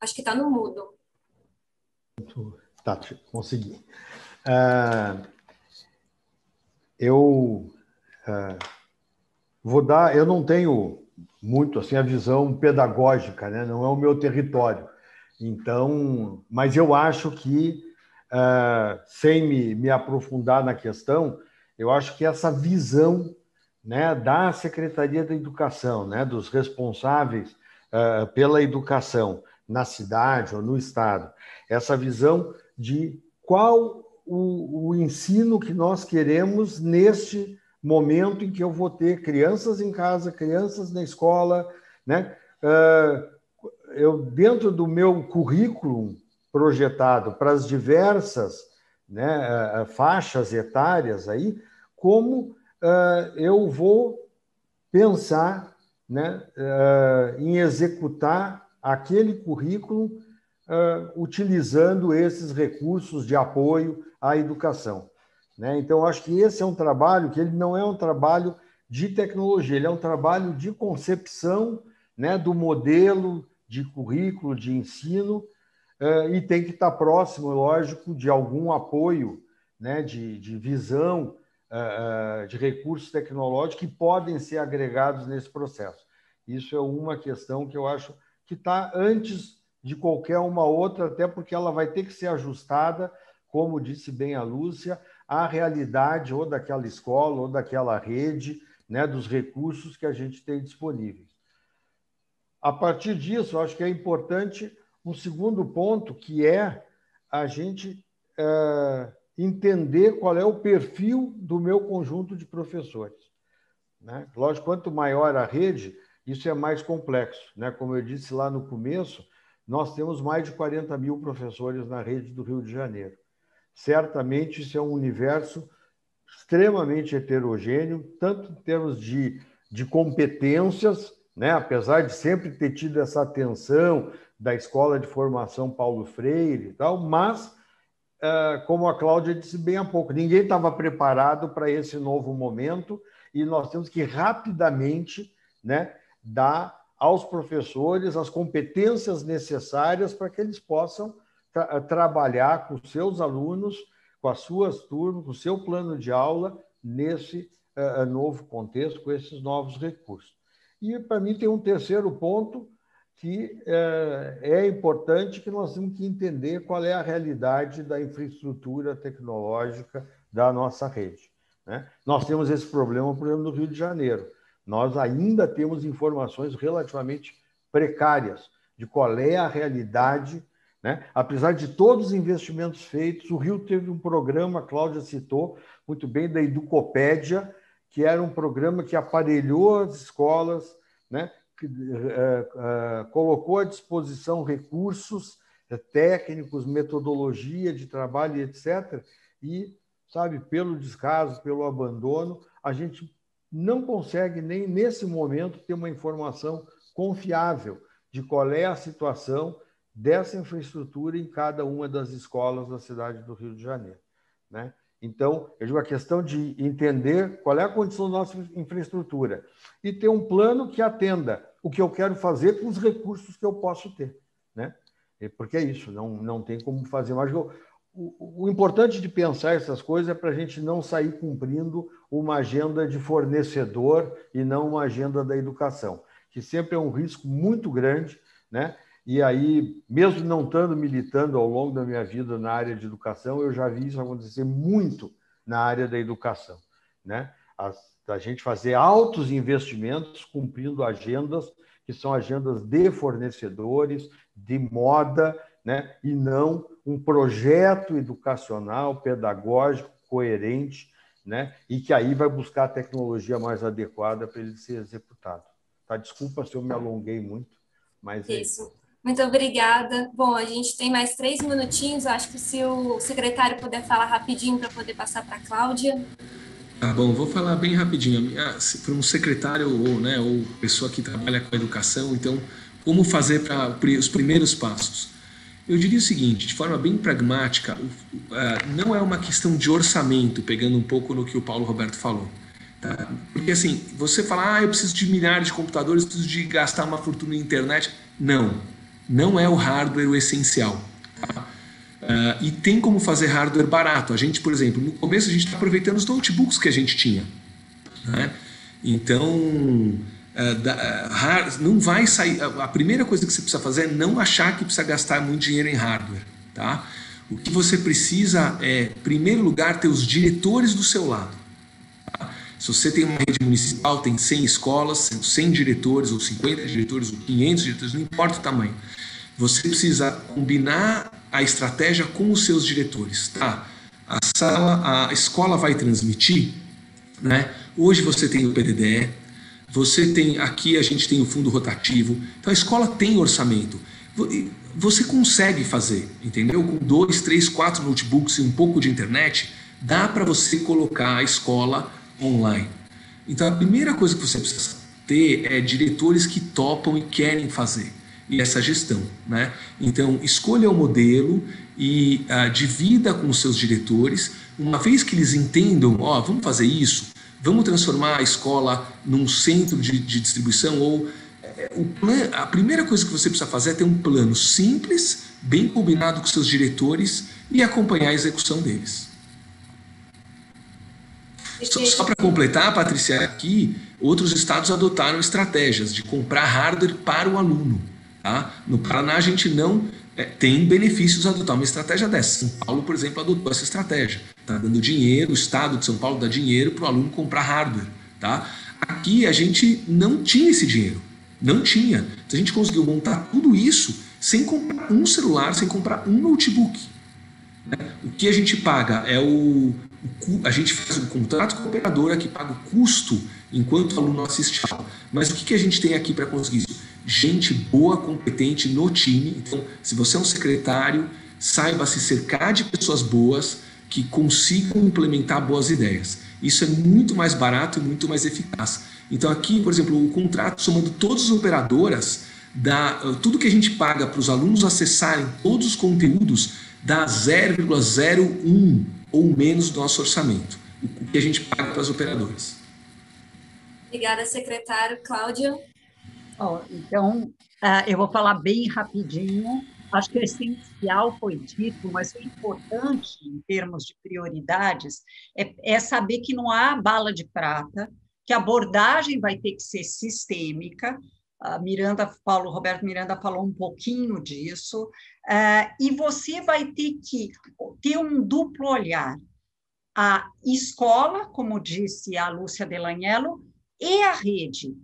Acho que está no mudo. Tá, consegui. Eu vou dar... Eu não tenho muito assim a visão pedagógica, né? Não é o meu território. Então, mas eu acho que, sem me aprofundar na questão, eu acho que essa visão, né, da Secretaria da Educação, né, dos responsáveis pela educação na cidade ou no estado, essa visão de qual o ensino que nós queremos neste momento em que eu vou ter crianças em casa, crianças na escola, né? Eu, dentro do meu currículo projetado para as diversas, né, faixas etárias aí, como eu vou pensar, né, em executar aquele currículo utilizando esses recursos de apoio à educação, né? Então, acho que esse é um trabalho que ele não é um trabalho de tecnologia, ele é um trabalho de concepção, né, do modelo de currículo, de ensino, e tem que estar próximo, lógico, de algum apoio, né, de visão de recursos tecnológicos que podem ser agregados nesse processo. Isso é uma questão que eu acho que está antes de qualquer uma outra, até porque ela vai ter que ser ajustada, como disse bem a Lúcia, à realidade ou daquela escola ou daquela rede, né, dos recursos que a gente tem disponíveis. A partir disso, eu acho que é importante um segundo ponto, que é a gente entender qual é o perfil do meu conjunto de professores, né? Lógico, quanto maior a rede, isso é mais complexo, né? Como eu disse lá no começo, nós temos mais de 40 mil professores na rede do Rio de Janeiro. Certamente isso é um universo extremamente heterogêneo, tanto em termos de competências, né? Apesar de sempre ter tido essa atenção da Escola de Formação Paulo Freire e tal, mas, como a Cláudia disse bem há pouco, ninguém estava preparado para esse novo momento e nós temos que rapidamente, né, dar aos professores as competências necessárias para que eles possam trabalhar com seus alunos, com as suas turmas, com o seu plano de aula, nesse novo contexto, com esses novos recursos. E, para mim, tem um terceiro ponto que é importante, que nós temos que entender qual é a realidade da infraestrutura tecnológica da nossa rede, né? Nós temos esse problema, por exemplo, no Rio de Janeiro. Nós ainda temos informações relativamente precárias de qual é a realidade, né? Apesar de todos os investimentos feitos, o Rio teve um programa, a Cláudia citou muito bem, da Educopédia, que era um programa que aparelhou as escolas, né? Colocou à disposição recursos técnicos, metodologia de trabalho, etc. E, sabe, pelo descaso, pelo abandono, a gente não consegue nem nesse momento ter uma informação confiável de qual é a situação dessa infraestrutura em cada uma das escolas da cidade do Rio de Janeiro, né? Então, eu digo, a questão de entender qual é a condição da nossa infraestrutura e ter um plano que atenda o que eu quero fazer com os recursos que eu posso ter, né? Porque é isso, não tem como fazer mais. O importante de pensar essas coisas é para a gente não sair cumprindo uma agenda de fornecedor e não uma agenda da educação, que sempre é um risco muito grande, né? E aí, mesmo não estando militando ao longo da minha vida na área de educação, eu já vi isso acontecer muito na área da educação, né? A gente fazer altos investimentos cumprindo agendas que são agendas de fornecedores, de moda, né? E não um projeto educacional, pedagógico, coerente, né? E que aí vai buscar a tecnologia mais adequada para ele ser executado. Tá? Desculpa se eu me alonguei muito, mas é isso. Muito obrigada. Bom, a gente tem mais 3 minutinhos. Acho que se o secretário puder falar rapidinho para poder passar para a Cláudia. Tá bom, vou falar bem rapidinho. Para um secretário ou pessoa que trabalha com a educação, então, como fazer para os primeiros passos? Eu diria o seguinte, de forma bem pragmática, não é uma questão de orçamento, pegando um pouco no que o Paulo Roberto falou. Tá? Porque assim, você fala, eu preciso de milhares de computadores, preciso de gastar uma fortuna na internet. Não é o hardware o essencial. Tá? E tem como fazer hardware barato. A gente, por exemplo, no começo a gente está aproveitando os notebooks que a gente tinha, né? Então, não vai sair. A primeira coisa que você precisa fazer é não achar que precisa gastar muito dinheiro em hardware. Tá? O que você precisa é, em primeiro lugar, ter os diretores do seu lado. Tá? Se você tem uma rede municipal, tem 100 escolas, 100 diretores, ou 50 diretores, ou 500 diretores, não importa o tamanho. Você precisa combinar a estratégia com os seus diretores. Tá? A escola vai transmitir, né? Hoje você tem o PDDE, aqui a gente tem o fundo rotativo, então a escola tem orçamento. Você consegue fazer, entendeu? Com 2, 3, 4 notebooks e um pouco de internet, dá para você colocar a escola online. Então a primeira coisa que você precisa ter é diretores que topam e querem fazer e essa gestão, né? Então escolha o modelo e divida com os seus diretores, uma vez que eles entendam, vamos fazer isso, vamos transformar a escola num centro de distribuição, ou a primeira coisa que você precisa fazer é ter um plano simples, bem combinado com seus diretores e acompanhar a execução deles. Só para completar, Patrícia, aqui outros estados adotaram estratégias de comprar hardware para o aluno. Tá? No Paraná, a gente não tem benefícios a adotar uma estratégia dessa. São Paulo, por exemplo, adotou essa estratégia. Está dando dinheiro, o estado de São Paulo dá dinheiro para o aluno comprar hardware. Tá? Aqui a gente não tinha esse dinheiro. Não tinha. Então a gente conseguiu montar tudo isso sem comprar um celular, sem comprar um notebook. O que a gente paga é a gente faz um contrato com a operadora que paga o custo enquanto o aluno assiste a aula. Mas o que a gente tem aqui para conseguir isso? Gente boa, competente no time. Então, se você é um secretário, saiba se cercar de pessoas boas que consigam implementar boas ideias. Isso é muito mais barato e muito mais eficaz. Então, aqui, por exemplo, o contrato, somando todas as operadoras, tudo que a gente paga para os alunos acessarem todos os conteúdos, dá 0,01 ou menos do nosso orçamento, o que a gente paga para as operadoras. Obrigada, secretário. Cláudia? Então, eu vou falar bem rapidinho. Acho que o essencial foi dito, mas o importante em termos de prioridades é saber que não há bala de prata, que a abordagem vai ter que ser sistêmica. Roberto Miranda falou um pouquinho disso, e você vai ter que ter um duplo olhar. A escola, como disse a Lúcia Delagnello, e a rede.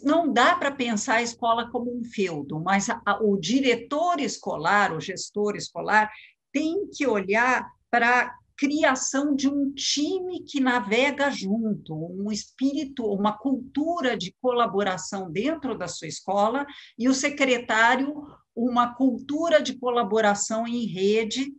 Não dá para pensar a escola como um feudo, mas o diretor escolar, o gestor escolar, tem que olhar para a criação de um time que navega junto, um espírito, uma cultura de colaboração dentro da sua escola, e o secretário, uma cultura de colaboração em rede,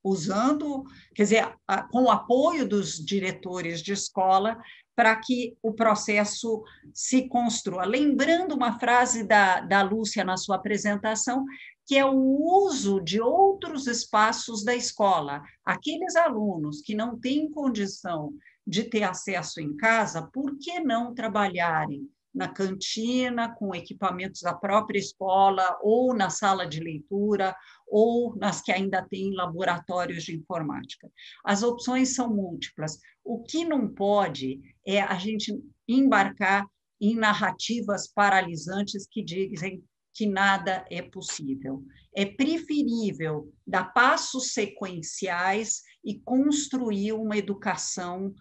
usando, quer dizer, com o apoio dos diretores de escola, para que o processo se construa. Lembrando uma frase da Lúcia na sua apresentação, que é o uso de outros espaços da escola. Aqueles alunos que não têm condição de ter acesso em casa, por que não trabalharem na cantina, com equipamentos da própria escola, ou na sala de leitura, ou nas que ainda têm laboratórios de informática? As opções são múltiplas. O que não pode é a gente embarcar em narrativas paralisantes que dizem que nada é possível. É preferível dar passos sequenciais e construir uma educação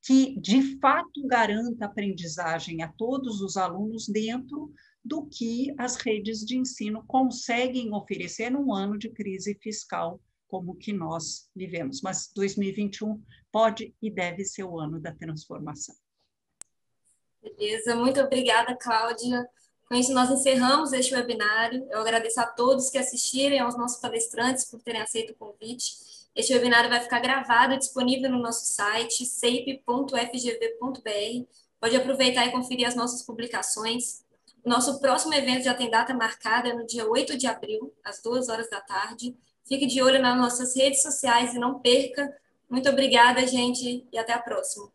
que, de fato, garanta aprendizagem a todos os alunos dentro do que as redes de ensino conseguem oferecer num ano de crise fiscal como que nós vivemos. Mas 2021 pode e deve ser o ano da transformação. Beleza, muito obrigada, Cláudia. Com isso, nós encerramos este webinário. Eu agradeço a todos que assistiram, aos nossos palestrantes por terem aceito o convite. Este webinário vai ficar gravado e disponível no nosso site, ceip.fgv.br. Pode aproveitar e conferir as nossas publicações. O nosso próximo evento já tem data marcada, no dia 8 de abril, às 14h. Fique de olho nas nossas redes sociais e não perca. Muito obrigada, gente, e até a próxima.